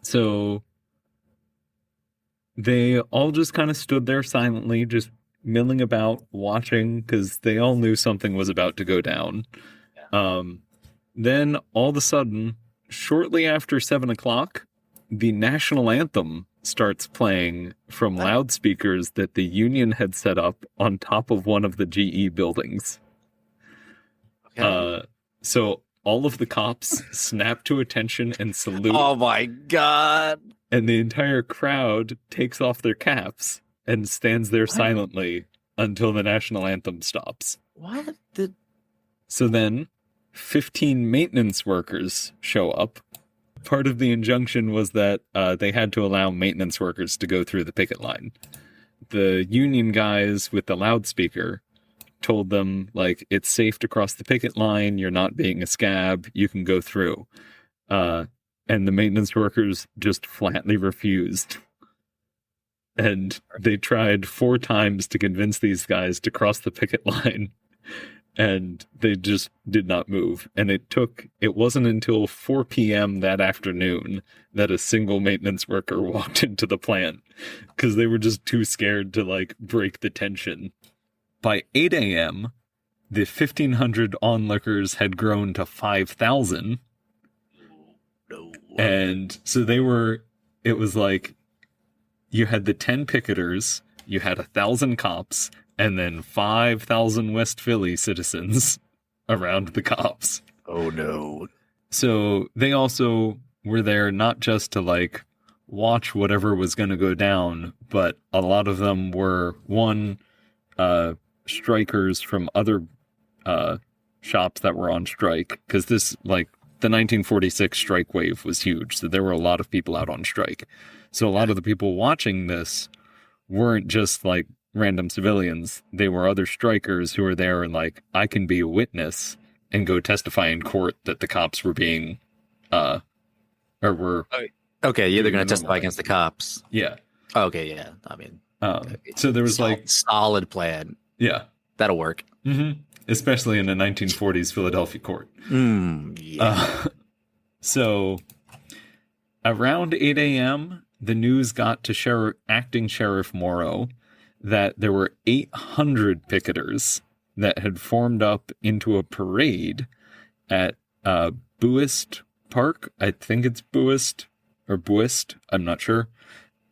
So they all just kind of stood there silently, just milling about, watching, because they all knew something was about to go down. Yeah. Then all of a sudden, shortly after 7 o'clock, the national anthem starts playing from loudspeakers that the Union had set up on top of one of the GE buildings. Okay. So all of the cops snap to attention and salute. Oh my God. And the entire crowd takes off their caps and stands there silently until the national anthem stops. What? So then 15 maintenance workers show up. Part of the injunction was that they had to allow maintenance workers to go through the picket line. The Union guys with the loudspeaker told them, like, it's safe to cross the picket line. You're not being a scab. You can go through. And the maintenance workers just flatly refused. And they tried 4 times to convince these guys to cross the picket line. And they just did not move. And it wasn't until 4 p.m. that afternoon that a single maintenance worker walked into the plant because they were just too scared to like break the tension. By 8 a.m., the 1,500 onlookers had grown to 5,000. And so it was like, you had the 10 picketers, you had 1,000 cops, and then 5,000 West Philly citizens around the cops. Oh no. So they also were there not just to like watch whatever was going to go down, but a lot of them were strikers from other shops that were on strike, because this like the 1946 strike wave was huge. So there were a lot of people out on strike. So a lot of the people watching this weren't just like random civilians. They were other strikers who were there and like, I can be a witness and go testify in court that the cops were being, or were. Okay, yeah, they're going to testify against the cops. Yeah. Okay, yeah. I mean, so there was like solid plan. Yeah. That'll work. Mm-hmm. Especially in a 1940s Philadelphia court. Yeah. So around 8 a.m., the news got to Acting Sheriff Morrow that there were 800 picketers that had formed up into a parade at Buist Park. I think it's Buist or Buist. I'm not sure.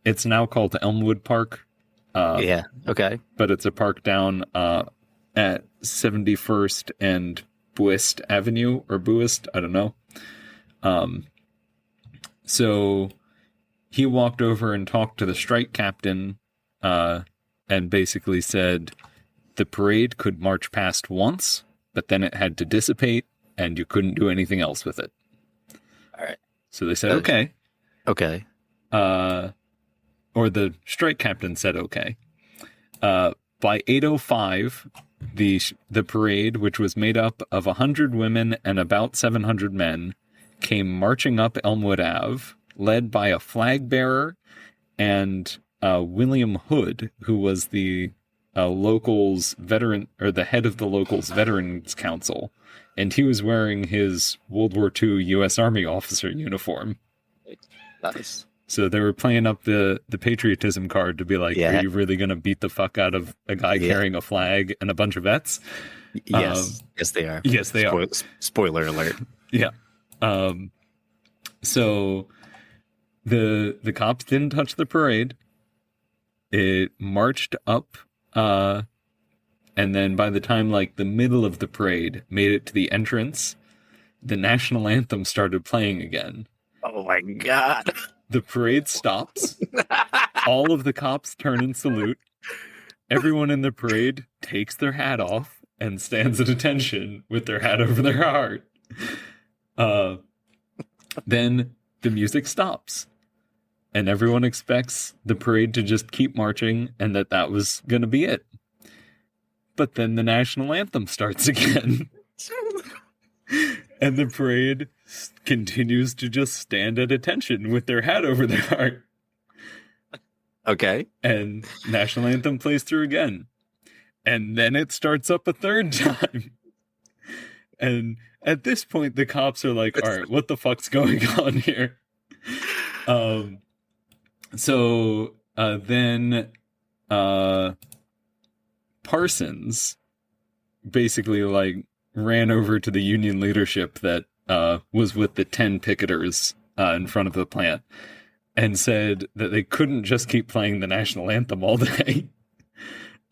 It's now called Elmwood Park. Yeah. Okay. But it's a park down at 71st and Buist Avenue or Buist. I don't know. So he walked over and talked to the strike captain and basically said the parade could march past once, but then it had to dissipate and you couldn't do anything else with it. All right. So they said, okay. Okay. Or the strike captain said, okay. By 8:05, the parade, which was made up of 100 women and about 700 men, came marching up Elmwood Ave, led by a flag bearer and William Hood, who was the locals veteran, or the head of the locals Veterans Council, and he was wearing his World War II U.S. Army officer uniform. Nice. So they were playing up the patriotism card to be like, are you really going to beat the fuck out of a guy carrying a flag and a bunch of vets? Yes. Yes, they are. Yes, they are. Spoiler alert. Yeah. So the cops didn't touch the parade. it marched up, and then by the time like the middle of the parade made it to the entrance, the national anthem started playing again. Oh my God. The parade stops. All of the cops turn and salute. Everyone in the parade takes their hat off and stands at attention with their hat over their heart. Then the music stops. And everyone expects the parade to just keep marching and that was going to be it. But then the national anthem starts again. And the parade continues to just stand at attention with their hat over their heart. Okay. And national anthem plays through again. And then it starts up a third time. And at this point, the cops are like, all right, what the fuck's going on here? So then Parsons basically like ran over to the union leadership that was with the 10 picketers in front of the plant and said that they couldn't just keep playing the national anthem all day.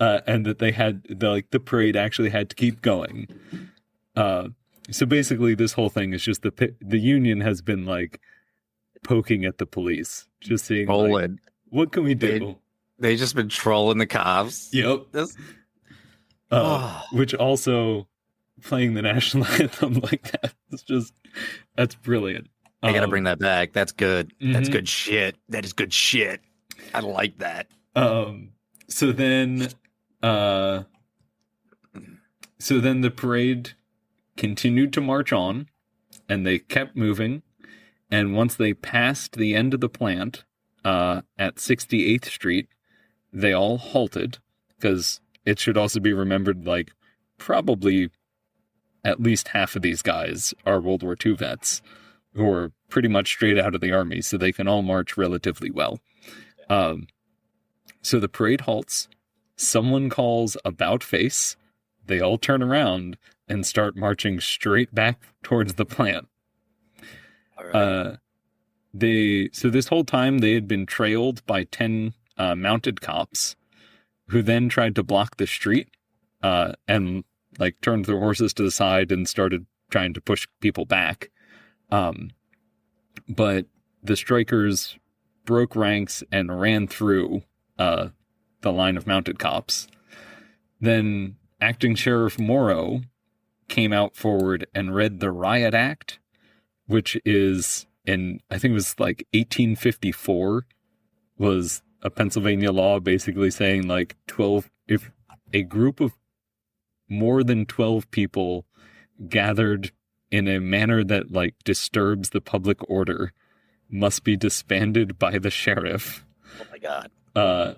And that the parade actually had to keep going. So basically this whole thing is just the union has been like poking at the police, just saying, like, what can we do? They just been trolling the cops. Yep. Which also playing the national anthem like that is just, that's brilliant. I gotta bring that back. That's good. Mm-hmm. That's good shit. That is good shit. I like that. So then the parade continued to march on, and they kept moving. And once they passed the end of the plant at 68th Street, they all halted, because it should also be remembered, like, probably at least half of these guys are World War II vets who are pretty much straight out of the army, so they can all march relatively well. So the parade halts. Someone calls about face. They all turn around and start marching straight back towards the plant. All right. So this whole time they had been trailed by 10 mounted cops, who then tried to block the street and like turned their horses to the side and started trying to push people back. But the strikers broke ranks and ran through the line of mounted cops. Then Acting Sheriff Morrow came out forward and read the Riot Act, which is I think it was like 1854, was a Pennsylvania law basically saying like if a group of more than 12 people gathered in a manner that like disturbs the public order must be disbanded by the sheriff. Oh my God. I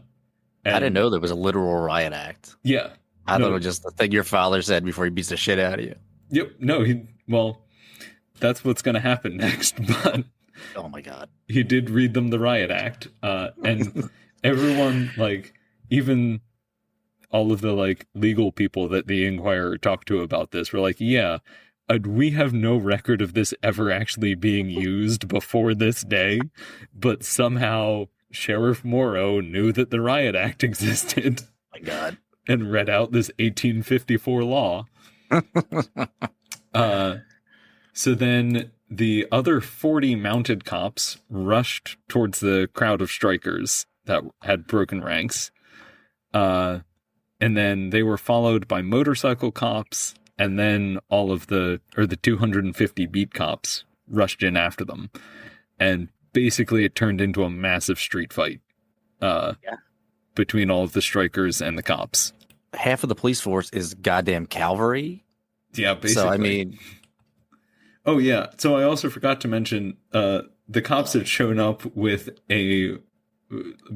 didn't know there was a literal riot act. Yeah. I thought it was just the thing your father said before he beats the shit out of you. Yep. No, that's what's going to happen next. But oh my God. He did read them the Riot Act. And everyone, like, even all of the like legal people that the Inquirer talked to about this were like, yeah, we have no record of this ever actually being used before this day, but somehow Sheriff Morrow knew that the Riot Act existed. Oh my God. And read out this 1854 law. So then the other 40 mounted cops rushed towards the crowd of strikers that had broken ranks. And then they were followed by motorcycle cops, and then the 250 beat cops rushed in after them. And basically it turned into a massive street fight between all of the strikers and the cops. Half of the police force is goddamn cavalry. Yeah, basically. So, I mean... Oh, yeah. So I also forgot to mention the cops had shown up with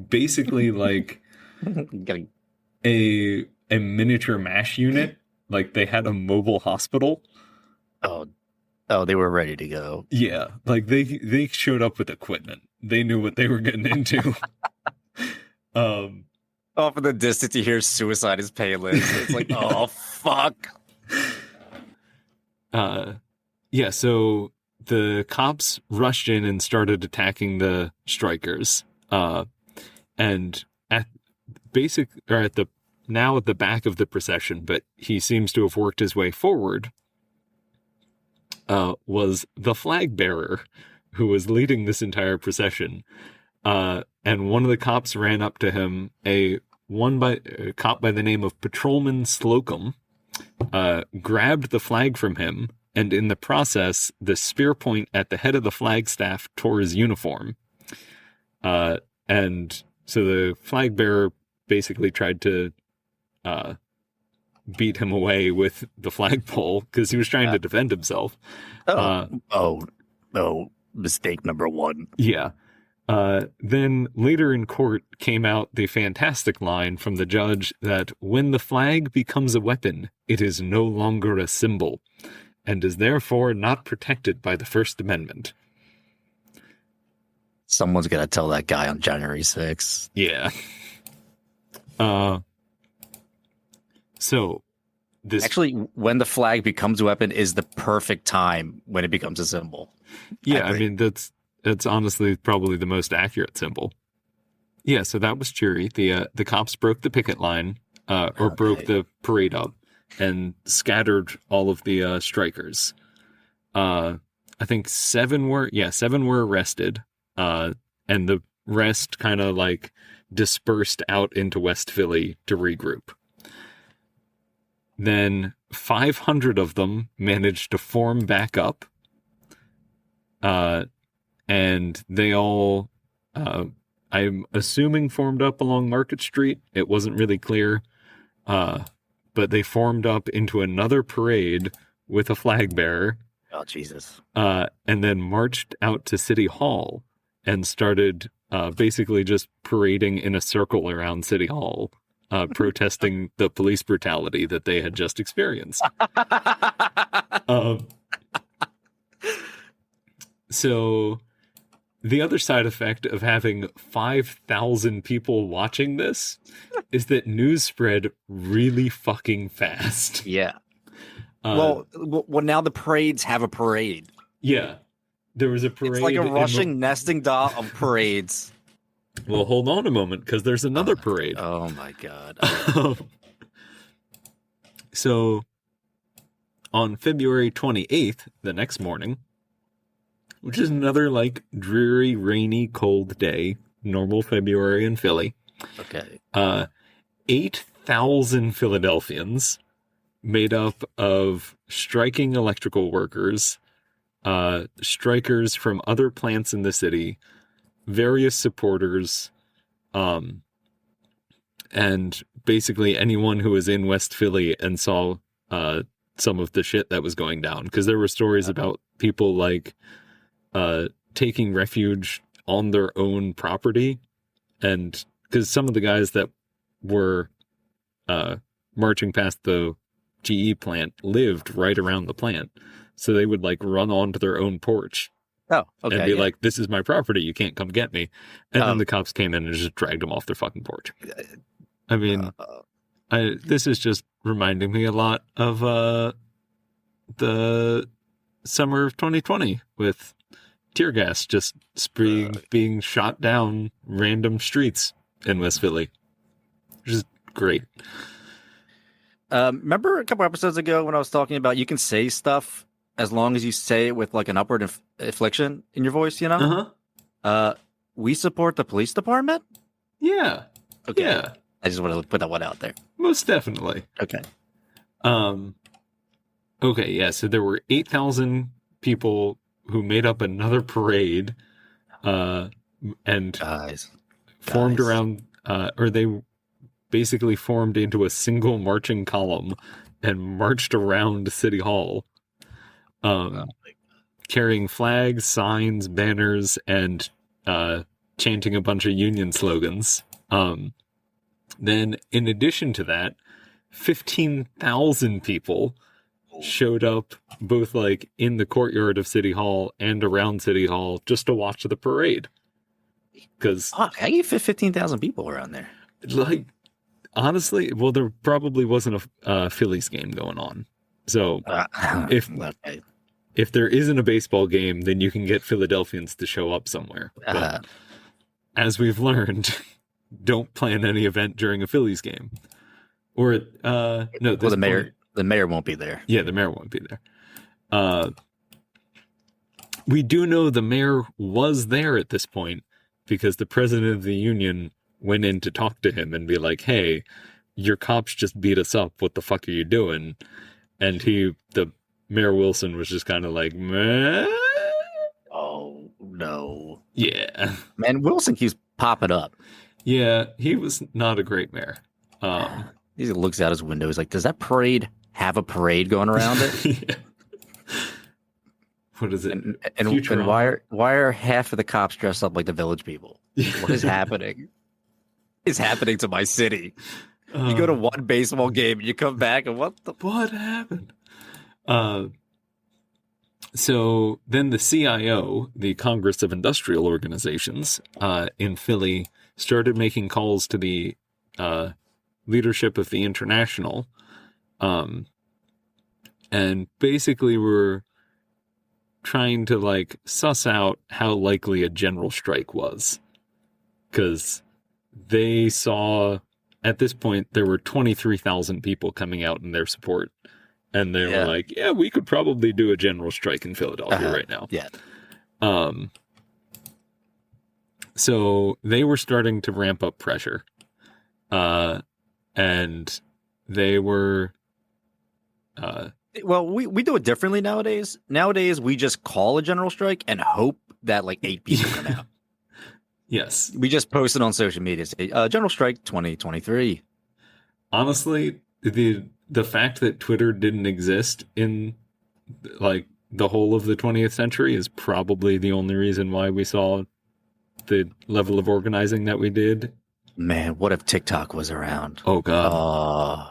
basically like a miniature MASH unit. Like they had a mobile hospital. Oh, they were ready to go. Yeah, like they showed up with equipment. They knew what they were getting into. Off in the distance, you hear "Suicide is Painless." It's like, yeah. Oh fuck. Yeah. So the cops rushed in and started attacking the strikers. And now at the back of the procession, but he seems to have worked his way forward, was the flag bearer who was leading this entire procession. And one of the cops ran up to him, a cop by the name of Patrolman Slocum, grabbed the flag from him, and in the process, the spear point at the head of the flagstaff tore his uniform. And so the flag bearer basically tried to beat him away with the flagpole because he was trying to defend himself. Mistake number one. Yeah. Then later in court came out the fantastic line from the judge that when the flag becomes a weapon, it is no longer a symbol and is therefore not protected by the First Amendment. Someone's gonna tell that guy on January 6th. Yeah. So this actually, when the flag becomes a weapon is the perfect time when it becomes a symbol. Yeah, I mean that's honestly probably the most accurate symbol. Yeah, so that was cheery. The cops broke the picket line, broke the parade up, and scattered all of the strikers. I think 7 were arrested, and the rest kind of like dispersed out into West Philly to regroup. Then 500 of them managed to form back up. And they all, I'm assuming, formed up along Market Street. It wasn't really clear. But they formed up into another parade with a flag bearer. Oh, Jesus. And then marched out to City Hall and started basically just parading in a circle around City Hall, protesting the police brutality that they had just experienced. So the other side effect of having 5,000 people watching this is that news spread really fucking fast. Yeah. Well, now the parades have a parade. Yeah. There was a parade. It's like a rushing nesting doll of parades. Well, hold on a moment, because there's another parade. Oh, my God. So, on February 28th, the next morning, which is another, like, dreary, rainy, cold day, normal February in Philly. Okay. 8,000 Philadelphians, made up of striking electrical workers, strikers from other plants in the city, various supporters, and basically anyone who was in West Philly and saw some of the shit that was going down. Because there were stories about people like taking refuge on their own property, and because some of the guys that were marching past the GE plant lived right around the plant, so they would like run onto their own porch. Oh, okay. And be like, "This is my property. You can't come get me." And then the cops came in and just dragged them off their fucking porch. I mean, this is just reminding me a lot of the summer of 2020 with tear gas just being shot down random streets in West Philly, which is great. Remember a couple episodes ago when I was talking about you can say stuff as long as you say it with like an upward inflection in your voice, you know? We support the police department? Yeah. Okay. Yeah. I just want to put that one out there. Most definitely. Okay. Okay, yeah, so there were 8,000 people who made up another parade, and formed around, or they basically formed into a single marching column and marched around City Hall, carrying flags, signs, banners, and chanting a bunch of union slogans. Then, in addition to that, 15,000 people showed up both like in the courtyard of City Hall and around City Hall just to watch the parade. Because how do you fit 15,000 people around there? Like, honestly, well, there probably wasn't a Phillies game going on. So if there isn't a baseball game, then you can get Philadelphians to show up somewhere. But as we've learned, don't plan any event during a Phillies game. Or no, well, the mayor won't be there. Yeah, the mayor won't be there. We do know the mayor was there at this point because the president of the union went in to talk to him and be like, "Hey, your cops just beat us up. What the fuck are you doing?" And the Mayor Wilson was just kind of like, "Meh." Oh no! Yeah, Man, Wilson keeps popping up. yeah, he was not a great mayor. He looks out his window. He's like, "Does that parade have a parade going around it?" Yeah. What is it? And why are half of the cops dressed up like the Village People? What is happening? It's happening to my city. You go to one baseball game and you come back and what happened? So then the CIO, the Congress of Industrial Organizations, in Philly, started making calls to the leadership of the International, and basically were trying to like suss out how likely a general strike was, because they saw at this point there were 23,000 people coming out in their support. And they were like, yeah, we could probably do a general strike in Philadelphia right now. Yeah. So they were starting to ramp up pressure. And they were... well, we do it differently nowadays. Nowadays, we just call a general strike and hope that like 8 people come out. Yes. We just post it on social media. Say, general strike 2023. Honestly, the fact that Twitter didn't exist in like the whole of the 20th century is probably the only reason why we saw the level of organizing that we did. Man, what if TikTok was around? Oh God.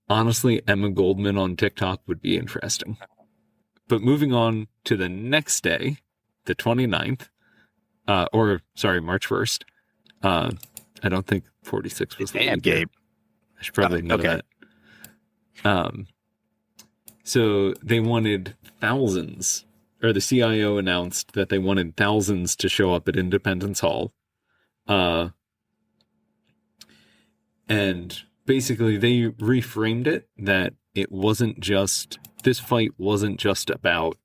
Honestly, Emma Goldman on TikTok would be interesting. But moving on to the next day, the 29th, March 1st. I don't think 46 was the Damn, Gabe. I should probably know that. So they wanted thousands, or the CIO announced that they wanted thousands to show up at Independence Hall. And basically they reframed it that this fight wasn't just about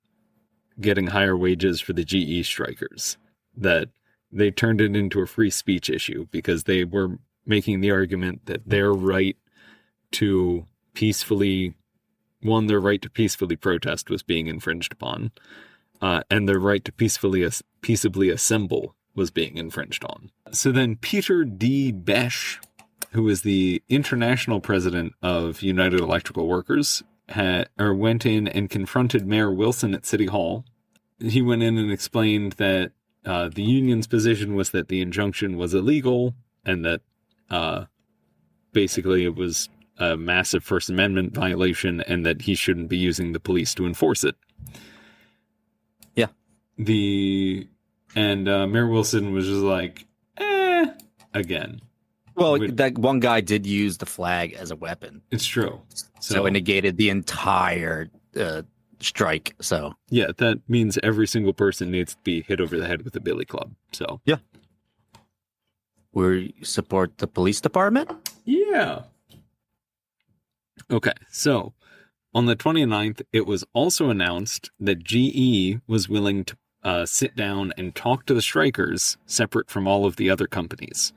getting higher wages for the GE strikers, that they turned it into a free speech issue because they were making the argument that their right to peacefully protest was being infringed upon, and their right to peaceably assemble was being infringed on. So then Peter D. Besch, who is the international president of United Electrical Workers, went in and confronted Mayor Wilson at City Hall. He went in and explained that the union's position was that the injunction was illegal and that basically it was a massive First Amendment violation and that he shouldn't be using the police to enforce it. Yeah. Mayor Wilson was just like, again. Well, that one guy did use the flag as a weapon. It's true. So it negated the entire strike. So yeah, that means every single person needs to be hit over the head with a billy club. So yeah. We support the police department? Yeah. Okay, so on the 29th, it was also announced that GE was willing to sit down and talk to the strikers separate from all of the other companies.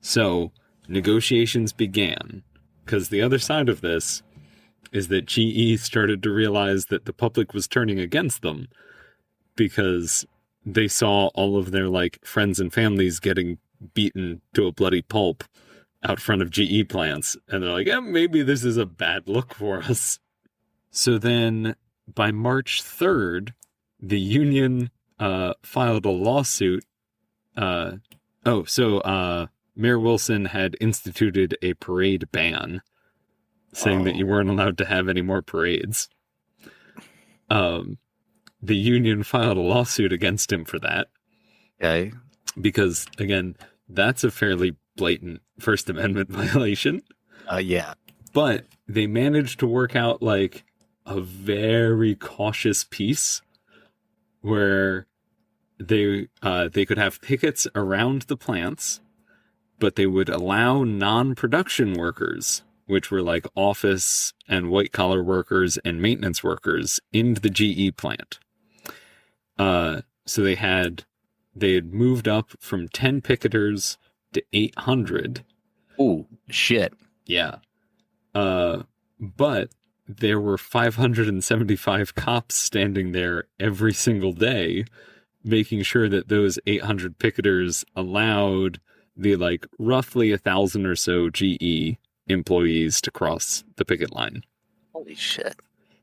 So negotiations began, because the other side of this is that GE started to realize that the public was turning against them because they saw all of their like friends and families getting beaten to a bloody pulp out front of GE plants. And they're like, maybe this is a bad look for us. So then by March 3rd, the union filed a lawsuit. Mayor Wilson had instituted a parade ban, saying that you weren't allowed to have any more parades. The union filed a lawsuit against him for that. Okay. Because, again, that's a fairly blatant First Amendment violation. Yeah. But they managed to work out, like, a very cautious piece where they could have pickets around the plants, but they would allow non-production workers, which were like office and white-collar workers and maintenance workers, into the GE plant. So they had moved up from 10 picketers to 800. Ooh, shit. Yeah. But there were 575 cops standing there every single day, making sure that those 800 picketers allowed the like roughly 1,000 or so GE employees to cross the picket line. Holy shit.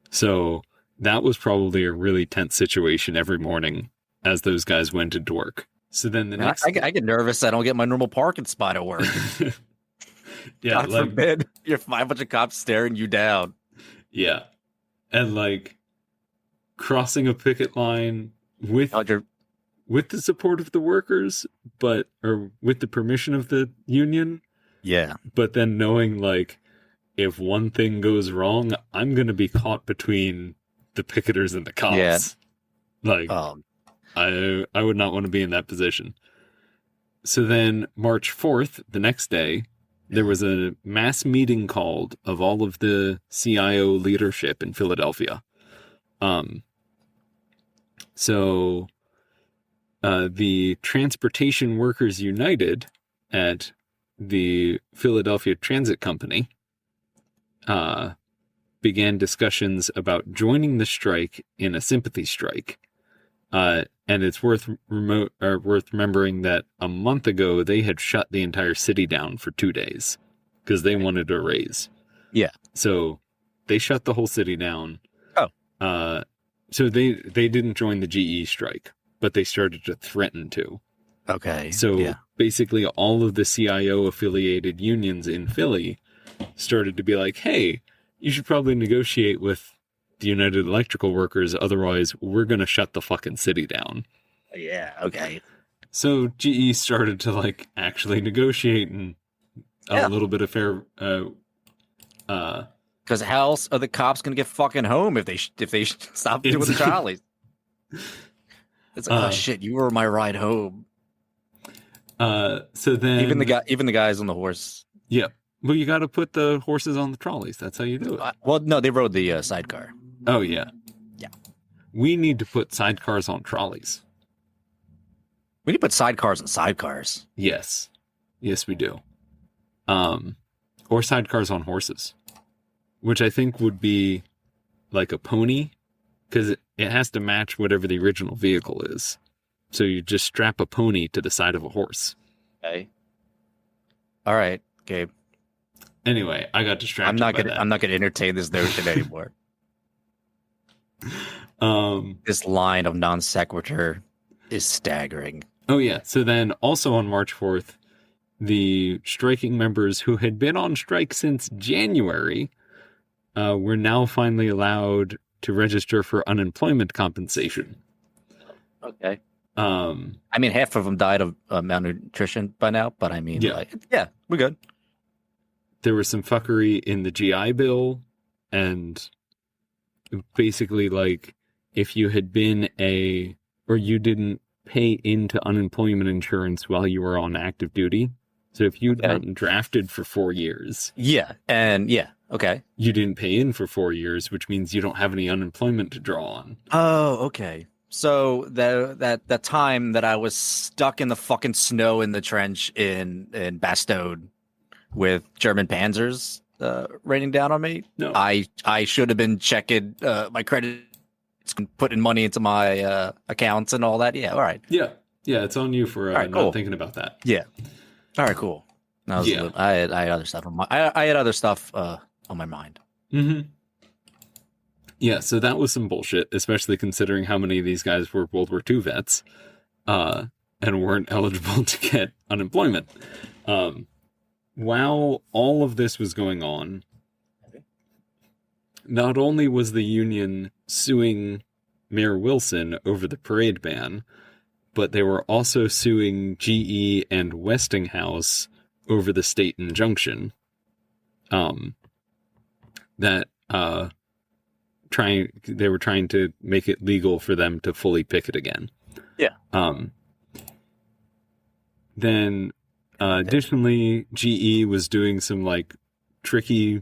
So that was probably a really tense situation every morning as those guys went into work. So then the next... I get nervous. I don't get my normal parking spot at work. Yeah, God forbid you're 500 cops staring you down. Yeah. And like crossing a picket line with the support of the workers, or with the permission of the union. Yeah. But then knowing like, if one thing goes wrong, I'm going to be caught between the picketers and the cops. Yeah. Like, I would not want to be in that position. So then March 4th, the next day, there was a mass meeting called of all of the CIO leadership in Philadelphia. So the Transportation Workers United at the Philadelphia Transit Company began discussions about joining the strike in a sympathy strike. And it's worth remembering that a month ago they had shut the entire city down for 2 days because they wanted a raise. Yeah. So they shut the whole city down. Oh. So they didn't join the GE strike, but they started to threaten to. Okay. So basically all of the CIO affiliated unions in Philly started to be like, hey, you should probably negotiate with the United Electrical Workers, otherwise we're going to shut the fucking city down. Yeah, okay. So GE started to like actually negotiate and a little bit of fair because how else are the cops going to get fucking home if they stop doing the trolleys? It's like, oh shit, you were my ride home. So then even the guys on the horse. Yeah. Well, you got to put the horses on the trolleys. That's how you do it. Well, no, they rode the sidecar. Oh, yeah. Yeah. We need to put sidecars on trolleys. We need to put sidecars on sidecars. Yes. Yes, we do. Or sidecars on horses, which I think would be like a pony, because it has to match whatever the original vehicle is. So you just strap a pony to the side of a horse. Okay. All right, Gabe. Anyway, I got distracted. I'm not gonna entertain this notion anymore. This line of non sequitur is staggering. Oh yeah. So then also on March 4th, the striking members who had been on strike since January were now finally allowed to register for unemployment compensation. Okay. I mean, half of them died of malnutrition by now, but I mean, yeah, we're good. There was some fuckery in the GI Bill, and basically, like, if you had been or you didn't pay into unemployment insurance while you were on active duty, so if you'd gotten drafted for 4 years. Yeah, okay. You didn't pay in for 4 years, which means you don't have any unemployment to draw on. Oh, okay. So that time that I was stuck in the fucking snow in the trench in Bastogne with German panzers raining down on me, no. I should have been checking my credit, putting money into my accounts and all that. Yeah, all right. Yeah, it's on you for not thinking about that. Yeah. All right, cool. I had other stuff I had other stuff on my mind. Mm-hmm. Yeah, so that was some bullshit, especially considering how many of these guys were World War II vets and weren't eligible to get unemployment. While all of this was going on, not only was the union suing Mayor Wilson over the parade ban, but they were also suing GE and Westinghouse over the state injunction. They were trying to make it legal for them to fully picket again. Yeah. Then, additionally, GE was doing some like tricky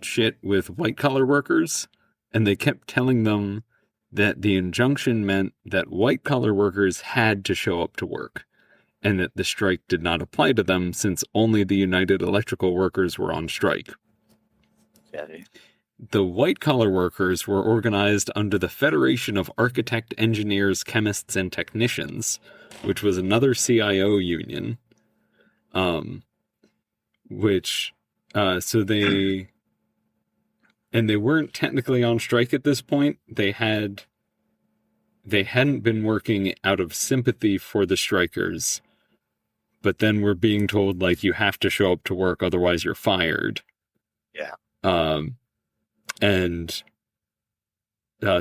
shit with white collar workers, and they kept telling them that the injunction meant that white collar workers had to show up to work, and that the strike did not apply to them since only the United Electrical Workers were on strike. Okay. The white collar workers were organized under the Federation of Architect, Engineers, Chemists, and Technicians, which was another CIO union. And they weren't technically on strike at this point. They hadn't been working out of sympathy for the strikers, but then were being told, like, you have to show up to work, otherwise you're fired. Yeah.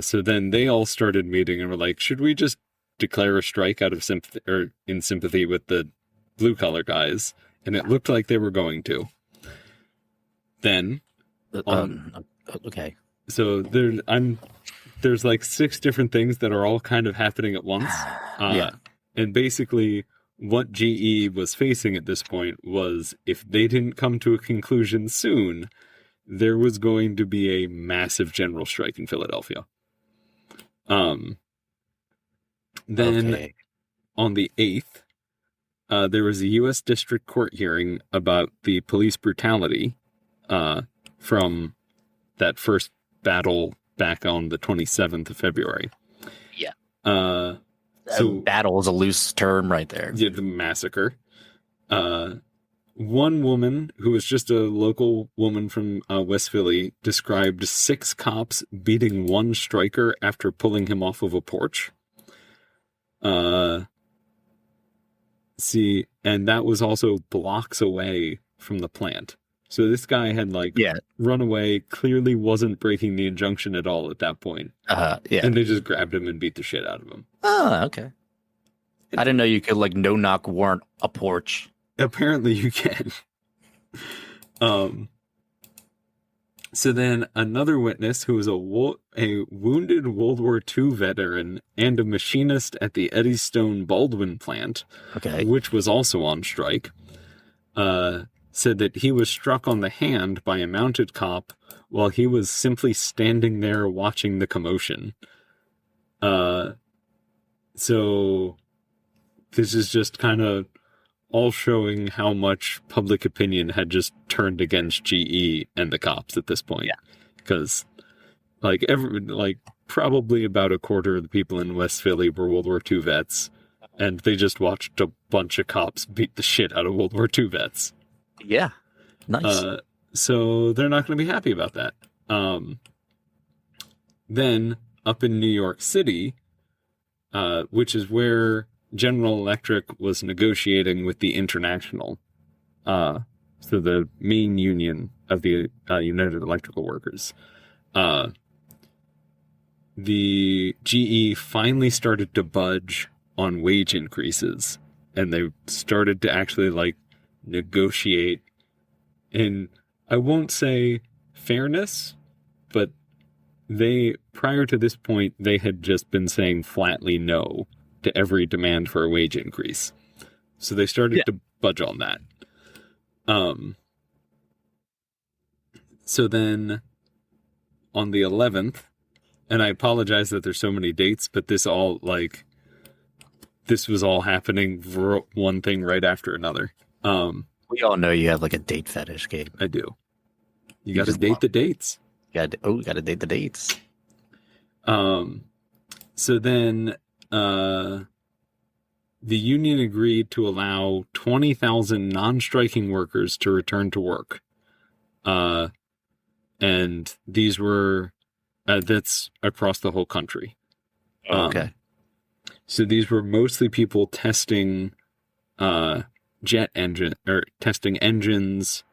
So then they all started meeting and were like, should we just declare a strike out of sympathy or in sympathy with the blue collar guys? And it looked like they were going to. Then, okay. So there's like 6 different things that are all kind of happening at once. And basically what GE was facing at this point was, if they didn't come to a conclusion soon, there was going to be a massive general strike in Philadelphia. Then on the 8th, there was a U.S. District Court hearing about the police brutality from that first battle back on the 27th of February. Yeah. So battle is a loose term right there. Yeah, the massacre. One woman, who was just a local woman from West Philly, described 6 cops beating one striker after pulling him off of a porch. And that was also blocks away from the plant. So this guy had run away, clearly wasn't breaking the injunction at all at that point. And they just grabbed him and beat the shit out of him. Oh, okay. I didn't know you could no-knock warrant a porch. Apparently you can. So then another witness, who was a wounded World War II veteran and a machinist at the Eddystone Baldwin plant, which was also on strike, said that he was struck on the hand by a mounted cop while he was simply standing there watching the commotion. So this is just kind of all showing how much public opinion had just turned against GE and the cops at this point. Yeah. Because probably about a quarter of the people in West Philly were World War II vets, and they just watched a bunch of cops beat the shit out of World War II vets. Yeah. Nice. So they're not going to be happy about that. Then up in New York City, which is where General Electric was negotiating with the International, so the main union of the United Electrical Workers. The GE finally started to budge on wage increases, and they started to actually negotiate in, I won't say fairness, but prior to this point, they had just been saying flatly no to every demand for a wage increase. So they started to budge on that. So then on the 11th, and I apologize that there's so many dates, but this was all happening one thing right after another. We all know you have a date fetish, Gabe. I do. You got to date the dates. You got to date the dates. So then the union agreed to allow 20,000 non-striking workers to return to work. And these were, that's across the whole country. Okay. So these were mostly people testing testing engines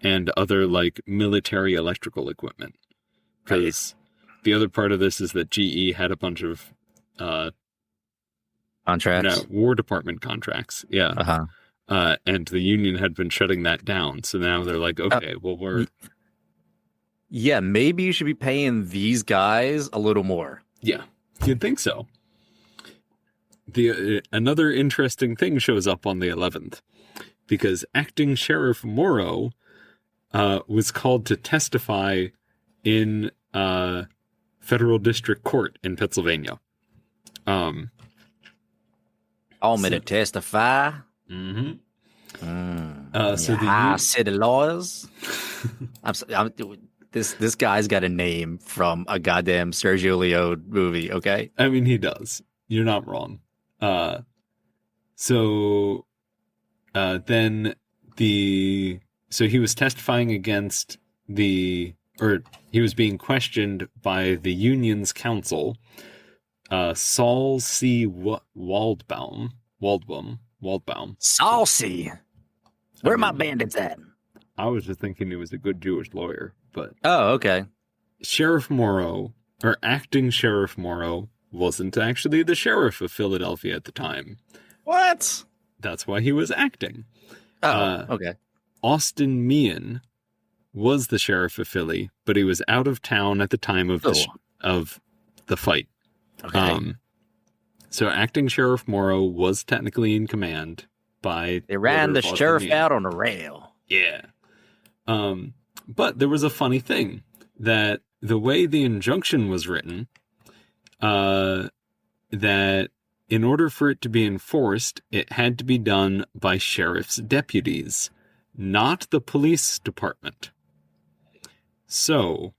and other military electrical equipment. Because the other part of this is that GE had a bunch of contracts, War Department contracts. Yeah. And the union had been shutting that down. So now they're like, okay, well, we're. Yeah, maybe you should be paying these guys a little more. Yeah, you'd think so. another interesting thing shows up on the 11th, because acting Sheriff Morrow was called to testify in federal district court in Pennsylvania. Want me to testify? Mm-hmm. So the city lawyers. This guy's got a name from a goddamn Sergio Leone movie. Okay, I mean, he does. You're not wrong. So he was testifying against he was being questioned by the union's counsel, Saul C. Waldbaum. Saul C. Where are my bandits at? I was just thinking he was a good Jewish lawyer, but okay. Sheriff Morrow, or acting Sheriff Morrow, wasn't actually the sheriff of Philadelphia at the time. What? That's why he was acting. Okay. Austin Meehan was the sheriff of Philly, but he was out of town at the time of the fight. Okay. So acting Sheriff Morrow was technically in command by... They ran the sheriff Meehan. out on a rail. Yeah. But there was a funny thing, that the way the injunction was written, that in order for it to be enforced, it had to be done by sheriff's deputies, not the police department. So,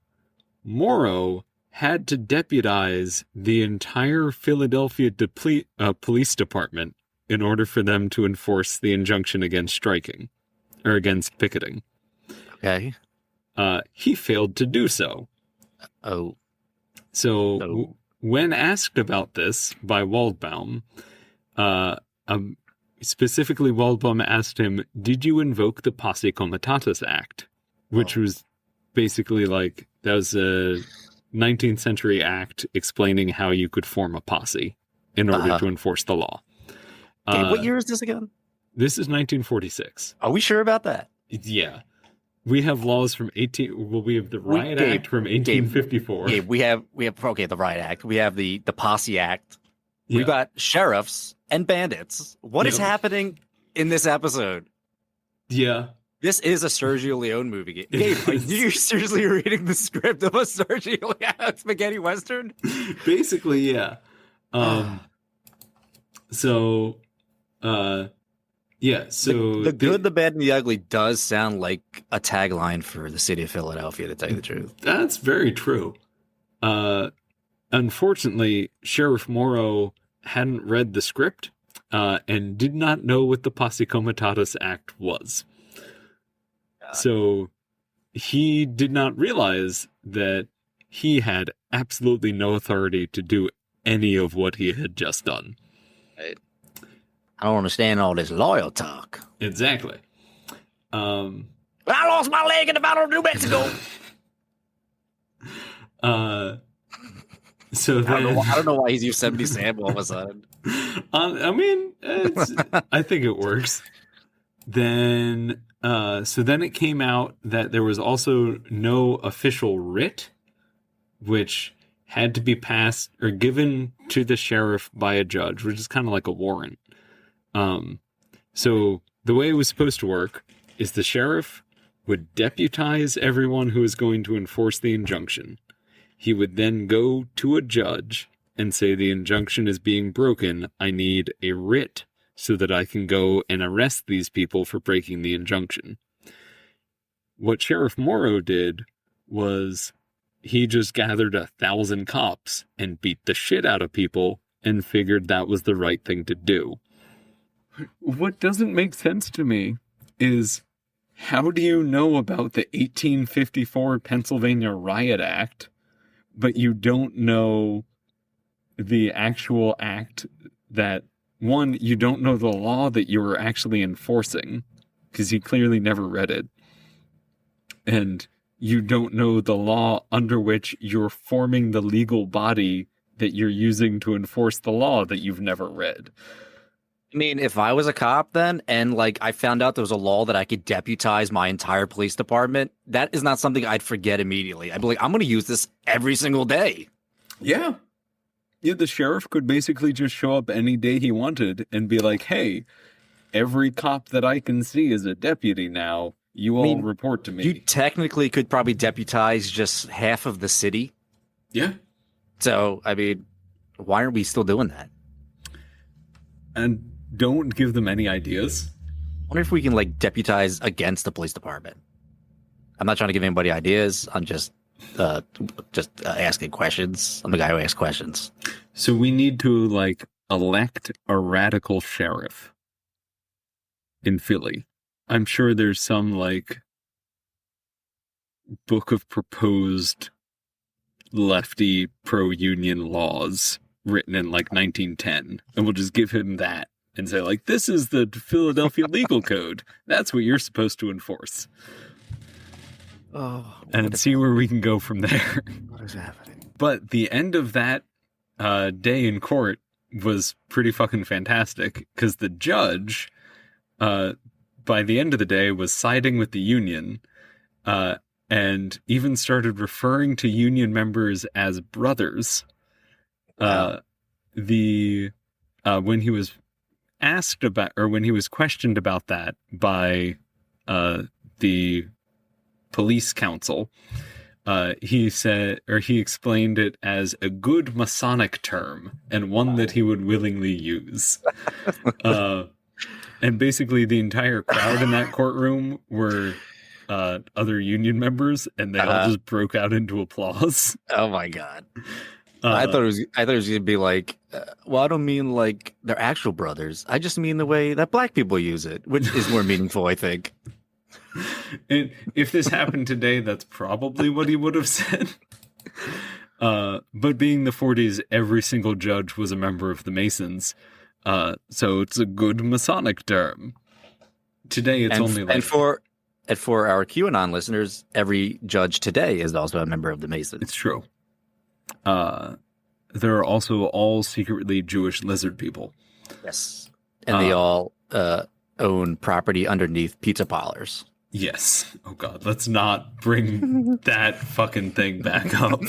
Morrow had to deputize the entire Philadelphia police department in order for them to enforce the injunction against striking, or against picketing. Okay. He failed to do so. Oh. So, when asked about this by Waldbaum, specifically Waldbaum asked him, "Did you invoke the Posse Comitatus Act?" Which was basically like, that was a 19th century act explaining how you could form a posse in order to enforce the law. Okay, what year is this again? This is 1946. Are we sure about that? Yeah. We have laws from we have the Riot Act from 1854. Yeah, we have the Riot Act. We have the Posse Act. Yeah. We've got sheriffs and bandits. What is happening in this episode? Yeah. This is a Sergio Leone movie. Gabe, are you seriously reading the script of a Sergio Leone spaghetti western? Basically, yeah. So the good, the bad, and the ugly does sound like a tagline for the city of Philadelphia, to tell you the truth. That's very true. Unfortunately, Sheriff Morrow hadn't read the script and did not know what the Posse Comitatus Act was. So he did not realize that he had absolutely no authority to do any of what he had just done. I don't understand all this loyal talk. Exactly. I lost my leg in the Battle of New Mexico. So then, I don't know why he's Yosemite Sam all of a sudden. I mean, I think it works. Then, so then it came out that there was also no official writ, which had to be passed or given to the sheriff by a judge, which is kind of like a warrant. So the way it was supposed to work is the sheriff would deputize everyone who is going to enforce the injunction. He would then go to a judge and say, the injunction is being broken. I need a writ so that I can go and arrest these people for breaking the injunction. What Sheriff Morrow did was he just gathered 1,000 cops and beat the shit out of people and figured that was the right thing to do. What doesn't make sense to me is, how do you know about the 1854 Pennsylvania Riot Act, but you don't know the actual act that, one, you don't know the law that you were actually enforcing, because you clearly never read it, and you don't know the law under which you're forming the legal body that you're using to enforce the law that you've never read. I mean, if I was a cop then, and like I found out there was a law that I could deputize my entire police department, that is not something I'd forget immediately. I'd be like, I'm going to use this every single day. Yeah. Yeah, the sheriff could basically just show up any day he wanted and be like, hey, every cop that I can see is a deputy now. You all report to me. You technically could probably deputize just half of the city. Yeah. So, I mean, why aren't we still doing that? And don't give them any ideas. I wonder if we can, like, deputize against the police department. I'm not trying to give anybody ideas. I'm just asking questions. I'm the guy who asks questions. So we need to, like, elect a radical sheriff in Philly. I'm sure there's some, like, book of proposed lefty pro-union laws written in, like, 1910. And we'll just give him that and say, like, this is the Philadelphia Legal Code. That's what you're supposed to enforce. Oh, and see where we can go from there. What is happening? But the end of that day in court was pretty fucking fantastic because the judge, by the end of the day, was siding with the union and even started referring to union members as brothers. Wow. When he was asked about, or when he was questioned about that by the police council, he explained it as a good Masonic term and one that he would willingly use. And basically the entire crowd in that courtroom were other union members, and they all just broke out into applause. Oh my god! I thought it was gonna be like, well, I don't mean like they're actual brothers. I just mean the way that black people use it, which is more meaningful, I think. And if this happened today, that's probably what he would have said. But being the 40s, every single judge was a member of the Masons. So it's a good Masonic term. Today, it's only like... And for our QAnon listeners, every judge today is also a member of the Masons. It's true. There are also all secretly Jewish lizard people. Yes. And they all own property underneath pizza parlors. Yes. Oh God, let's not bring that fucking thing back up.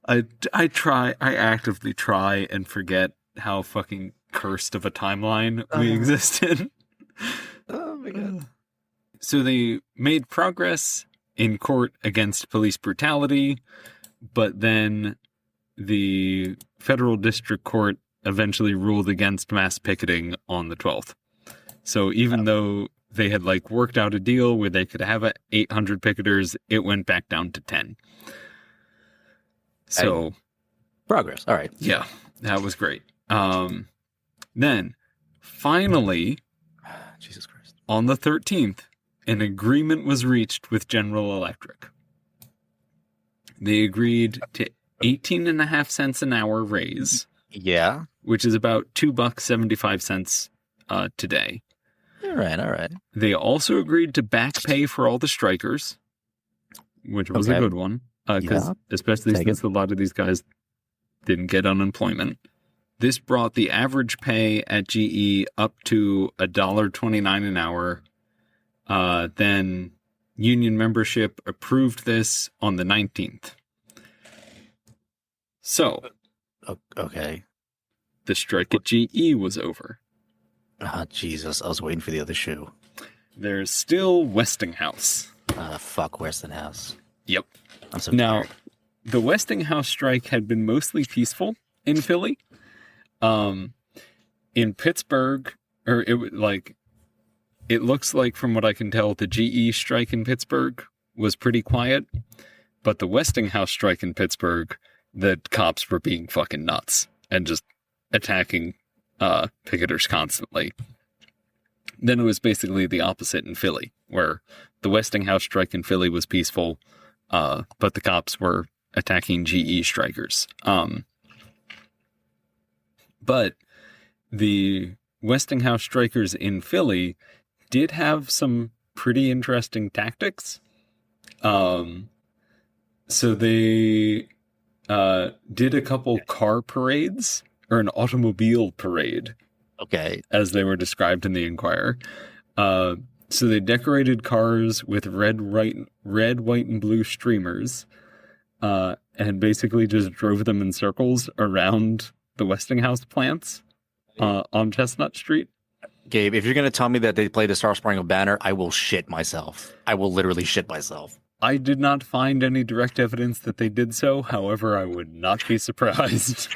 I actively try and forget how fucking cursed of a timeline we exist in. Oh my God. So they made progress in court against police brutality, but then the federal district court eventually ruled against mass picketing on the 12th. So even though they had like worked out a deal where they could have 800 picketers, it went back down to 10. So progress. All right. Yeah, that was great. Then finally, Jesus Christ, on the 13th, an agreement was reached with General Electric. They agreed to 18.5 cents an hour raise. Yeah. Which is about $2.75 today. All right. They also agreed to back pay for all the strikers, which was a good one. Because especially since a lot of these guys didn't get unemployment. This brought the average pay at GE up to $1.29 an hour. Then union membership approved this on the 19th. So, okay, the strike at GE was over. Oh, Jesus, I was waiting for the other shoe. There's still Westinghouse. Fuck Westinghouse. Yep. I'm so now, tired. the Westinghouse strike had been mostly peaceful in Philly. In Pittsburgh, or it looks like from what I can tell, the GE strike in Pittsburgh was pretty quiet, but the Westinghouse strike in Pittsburgh, the cops were being fucking nuts and just attacking picketers constantly. Then it was basically the opposite in Philly, where the Westinghouse strike in Philly was peaceful, but the cops were attacking GE strikers. But the Westinghouse strikers in Philly did have some pretty interesting tactics. So they did a couple car parades, or an automobile parade. Okay. As they were described in the Enquirer. So they decorated cars with red, white, and blue streamers. and basically just drove them in circles around the Westinghouse plants on Chestnut Street. Gabe, if you're going to tell me that they played the Star Spangled Banner, I will shit myself. I will literally shit myself. I did not find any direct evidence that they did so. However, I would not be surprised.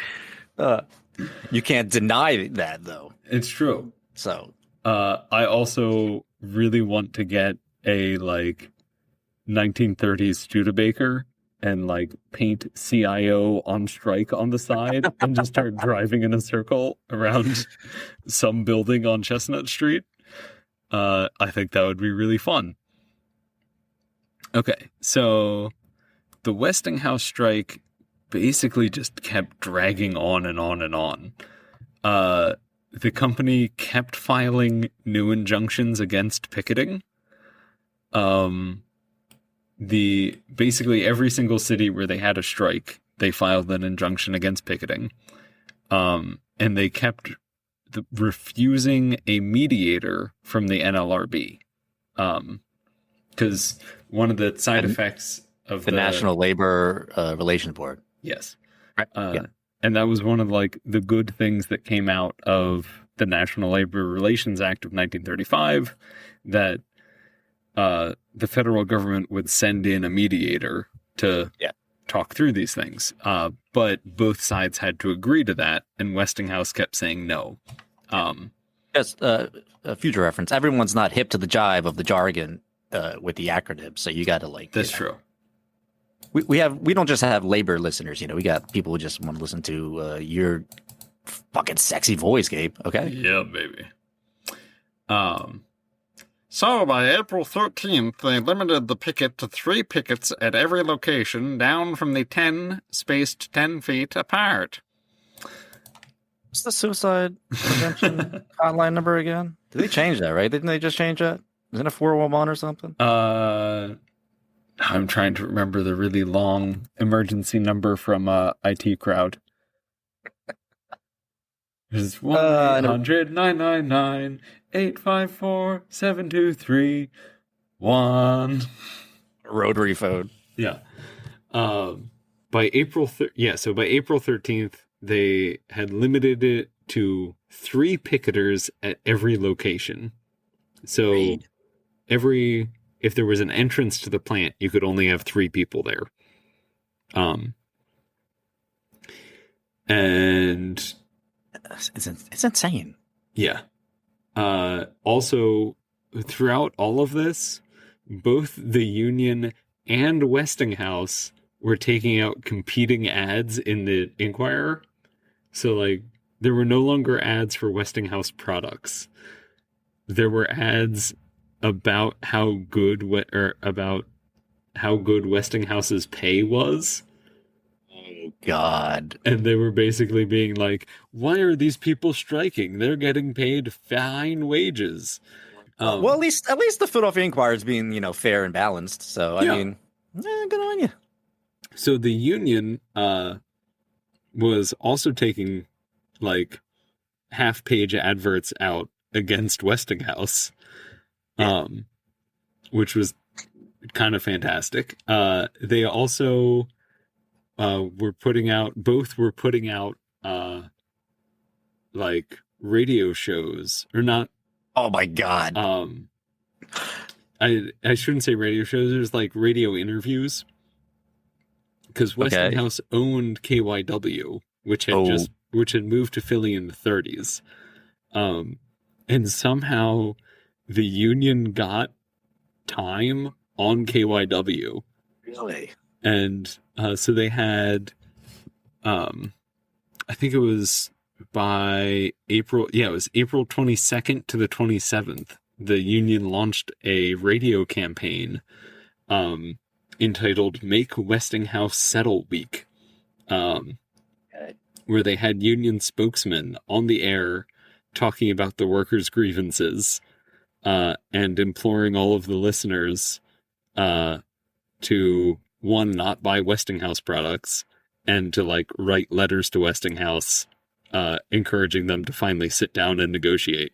You can't deny that, though. It's true. So, I also really want to get a 1930s Studebaker and paint CIO on strike on the side and just start driving in a circle around some building on Chestnut Street. I think that would be really fun. Okay, so the Westinghouse strike basically just kept dragging on and on and on. The company kept filing new injunctions against picketing. Basically every single city where they had a strike, they filed an injunction against picketing. And they kept refusing a mediator from the NLRB. Because one of the side effects of the National Labor Relations Board. Yes. Right. Yeah. And that was one of the good things that came out of the National Labor Relations Act of 1935, that the federal government would send in a mediator to talk through these things. But both sides had to agree to that, and Westinghouse kept saying no. Just a future reference. Everyone's not hip to the jive of the jargon with the acronym, so you got to That's true. We don't just have labor listeners, we got people who just want to listen to your fucking sexy voice, Gabe. Okay. Yeah, baby. So by April 13th, they limited the picket to 3 pickets at every location, down from the 10 spaced 10 feet apart. What's the suicide prevention hotline number again? Did they change that, right? Didn't they just change that? Isn't it 411 or something? I'm trying to remember the really long emergency number from IT Crowd. It's 1-800-999-854-7231. Rotary phone. Yeah. By April 13th, they had limited it to 3 picketers at every location. So if there was an entrance to the plant, you could only have 3 people there. And it's insane. Yeah. Also, throughout all of this, both the Union and Westinghouse were taking out competing ads in the Inquirer. So, there were no longer ads for Westinghouse products. There were ads about how good Westinghouse's pay was. Oh, God. And they were basically being like, why are these people striking? They're getting paid fine wages. Well, at least the Philadelphia Inquirer is being, fair and balanced. So, I mean, good on you. So the union was also taking, half-page adverts out against Westinghouse, which was kind of fantastic. They also were putting out radio shows, or not. Oh my God. I shouldn't say radio shows. There's radio interviews, because Westinghouse owned KYW, which had moved to Philly in the 30s. And somehow the union got time on KYW. Really? And so they had, I think it was by April 22nd to the 27th, the union launched a radio campaign entitled Make Westinghouse Settle Week, where they had union spokesmen on the air talking about the workers' grievances and imploring all of the listeners to, one, not buy Westinghouse products, and to write letters to Westinghouse encouraging them to finally sit down and negotiate.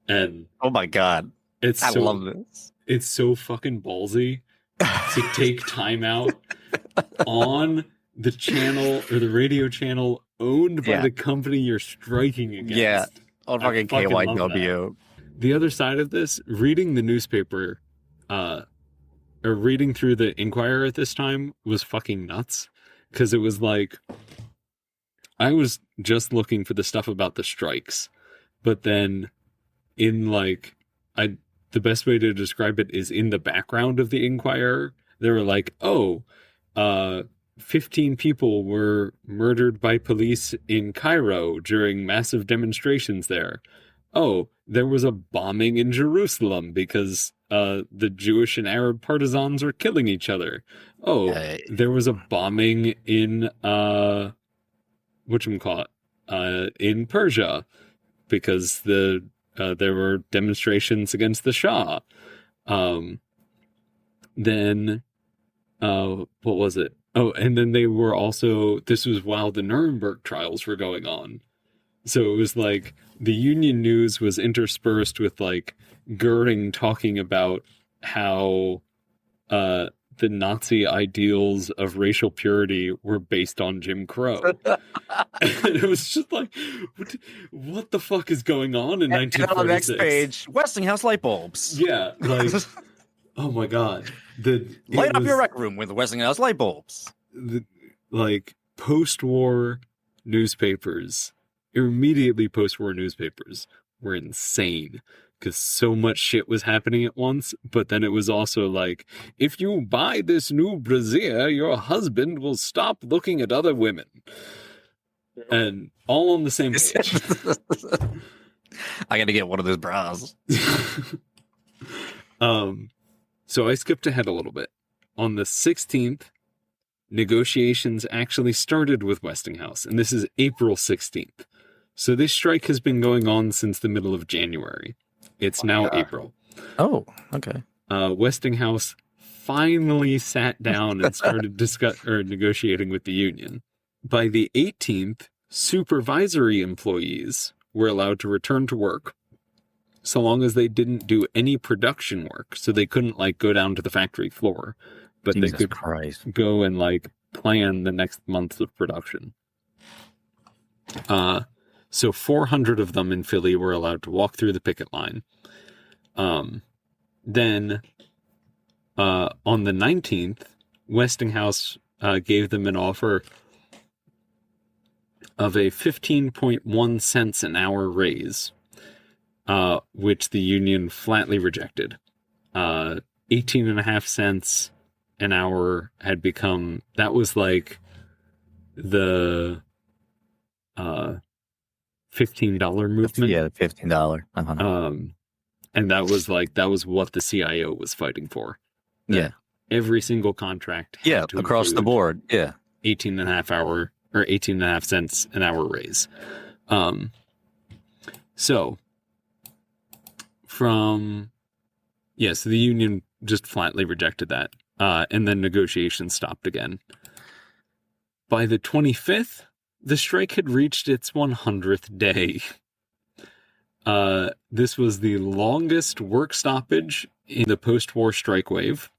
And oh my God, I love this. It's so fucking ballsy to take time out on the channel or the radio channel owned by Yeah. the company you're striking against. Yeah. On fucking I fucking love KYW. The other side of this, reading the newspaper, or reading through the Inquirer at this time was fucking nuts. Because it was like, I was just looking for the stuff about the strikes. But then in like, the best way to describe it is in the background of the Inquirer, they were like, 15 people were murdered by police in Cairo during massive demonstrations there. Oh, there was a bombing in Jerusalem because the Jewish and Arab partisans were killing each other. Oh, there was a bombing in in Persia because there were demonstrations against the Shah. Then what was it? Oh, and then they were also, this was while the Nuremberg trials were going on. So it was like the Union news was interspersed with like Goering talking about how the Nazi ideals of racial purity were based on Jim Crow. And it was just like, what the fuck is going on in 1946? And on the next page, Westinghouse light bulbs. Yeah, like, oh my god. Light up your rec room with Westinghouse light bulbs. Like, post-war newspapers, immediately post-war newspapers, were insane. Because so much shit was happening at once, but then it was also like, if you buy this new brassiere, your husband will stop looking at other women. And all on the same page. I gotta get one of those bras. So I skipped ahead a little bit. On the 16th, negotiations actually started with Westinghouse, and this is April 16th. So this strike has been going on since the middle of January. It's now April. Oh, okay. Westinghouse finally sat down and started negotiating with the union. By the 18th, supervisory employees were allowed to return to work so long as they didn't do any production work. So they couldn't like go down to the factory floor, but Jesus they could go and like plan the next months of production. So 400 of them in Philly were allowed to walk through the picket line. Then on the 19th, Westinghouse gave them an offer of a 15.1 cents an hour raise, which the union flatly rejected. 18.5 cents an hour had become, that was like the $15 movement. Yeah, the $15. Uh-huh. And that was what the CIO was fighting for. Yeah. Every single contract. Yeah, across the board. Yeah. 18.5 cents an hour raise. So the union just flatly rejected that. And then negotiations stopped again. By the 25th, the strike had reached its 100th day. This was the longest work stoppage in the post-war strike wave.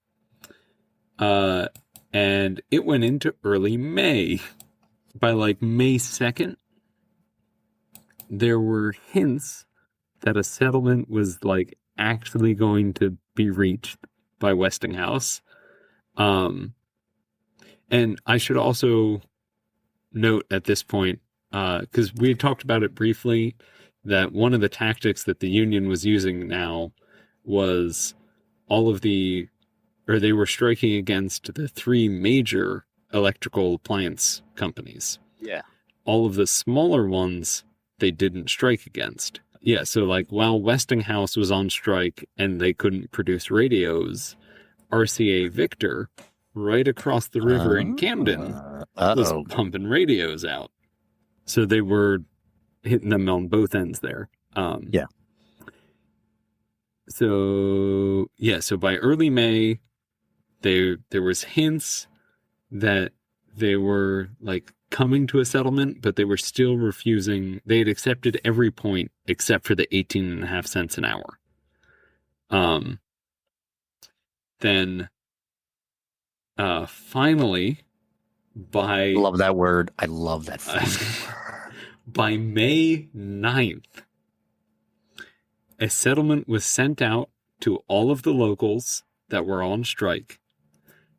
And it went into early May. By like May 2nd, there were hints that a settlement was like actually going to be reached by Westinghouse. And I should also note at this point, because we had talked about it briefly, that one of the tactics that the union was using now was they were striking against the three major electrical appliance companies. Yeah. All of the smaller ones they didn't strike against. Yeah, so like while Westinghouse was on strike and they couldn't produce radios, RCA Victor, right across the river in Camden, was pumping radios out. So they were hitting them on both ends there. Yeah. So by early May, there was hints that they were like coming to a settlement, but they were still refusing. They had accepted every point except for the 18.5 cents an hour. Then Finally, by Love that word. I love that fucking word. by May 9th, a settlement was sent out to all of the locals that were on strike.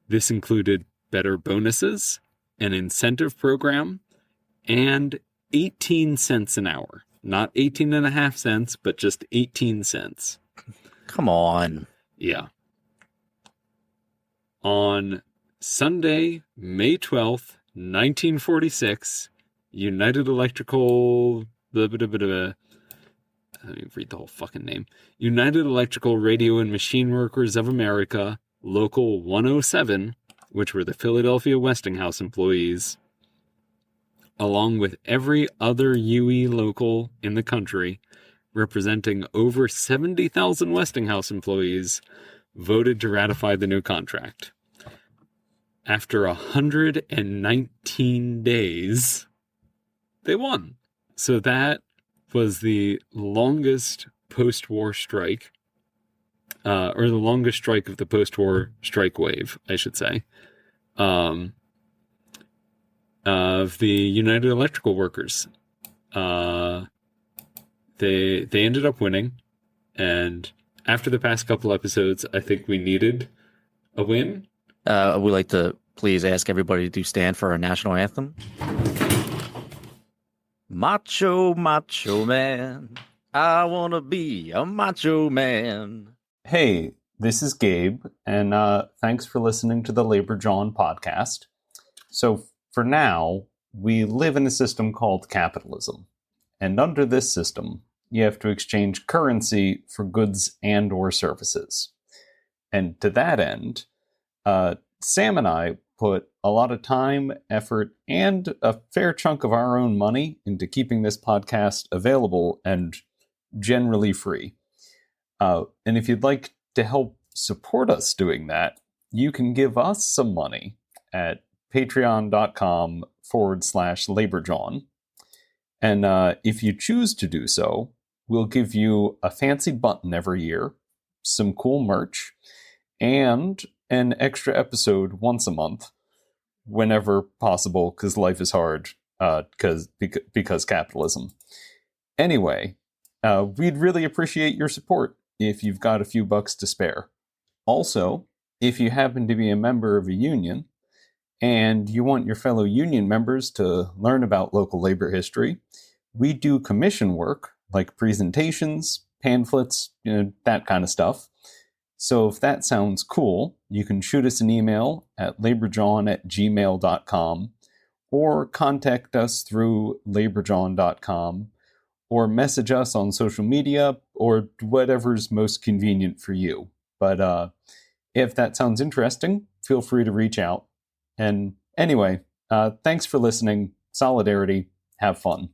This included better bonuses, an incentive program, and 18 cents an hour. Not 18 and a half cents, but just 18 cents. Come on. Yeah. On Sunday, May 12th, 1946, United Electrical... Let me read the whole fucking name. United Electrical Radio and Machine Workers of America, Local 107, which were the Philadelphia Westinghouse employees, along with every other UE local in the country, representing over 70,000 Westinghouse employees, voted to ratify the new contract. After 119 days, they won. So that was the longest post-war strike, or the longest strike of the post-war strike wave, I should say, of the United Electrical Workers. They ended up winning, and after the past couple episodes, I think we needed a win. I would like to please ask everybody to stand for our national anthem. Macho, macho man. I want to be a macho man. Hey, this is Gabe, and thanks for listening to the Labor John podcast. So for now, we live in a system called capitalism. And under this system, you have to exchange currency for goods and or services. And to that end, Sam and I put a lot of time, effort, and a fair chunk of our own money into keeping this podcast available and generally free. And if you'd like to help support us doing that, you can give us some money at patreon.com/LaborJohn. And if you choose to do so, we'll give you a fancy button every year, some cool merch, and an extra episode once a month, whenever possible, because life is hard, because capitalism. Anyway, we'd really appreciate your support if you've got a few bucks to spare. Also, if you happen to be a member of a union, and you want your fellow union members to learn about local labor history, we do commission work, like presentations, pamphlets, that kind of stuff. So if that sounds cool, you can shoot us an email at laborjohn@gmail.com, or contact us through laborjohn.com, or message us on social media, or whatever's most convenient for you. But if that sounds interesting, feel free to reach out. And anyway, thanks for listening. Solidarity. Have fun.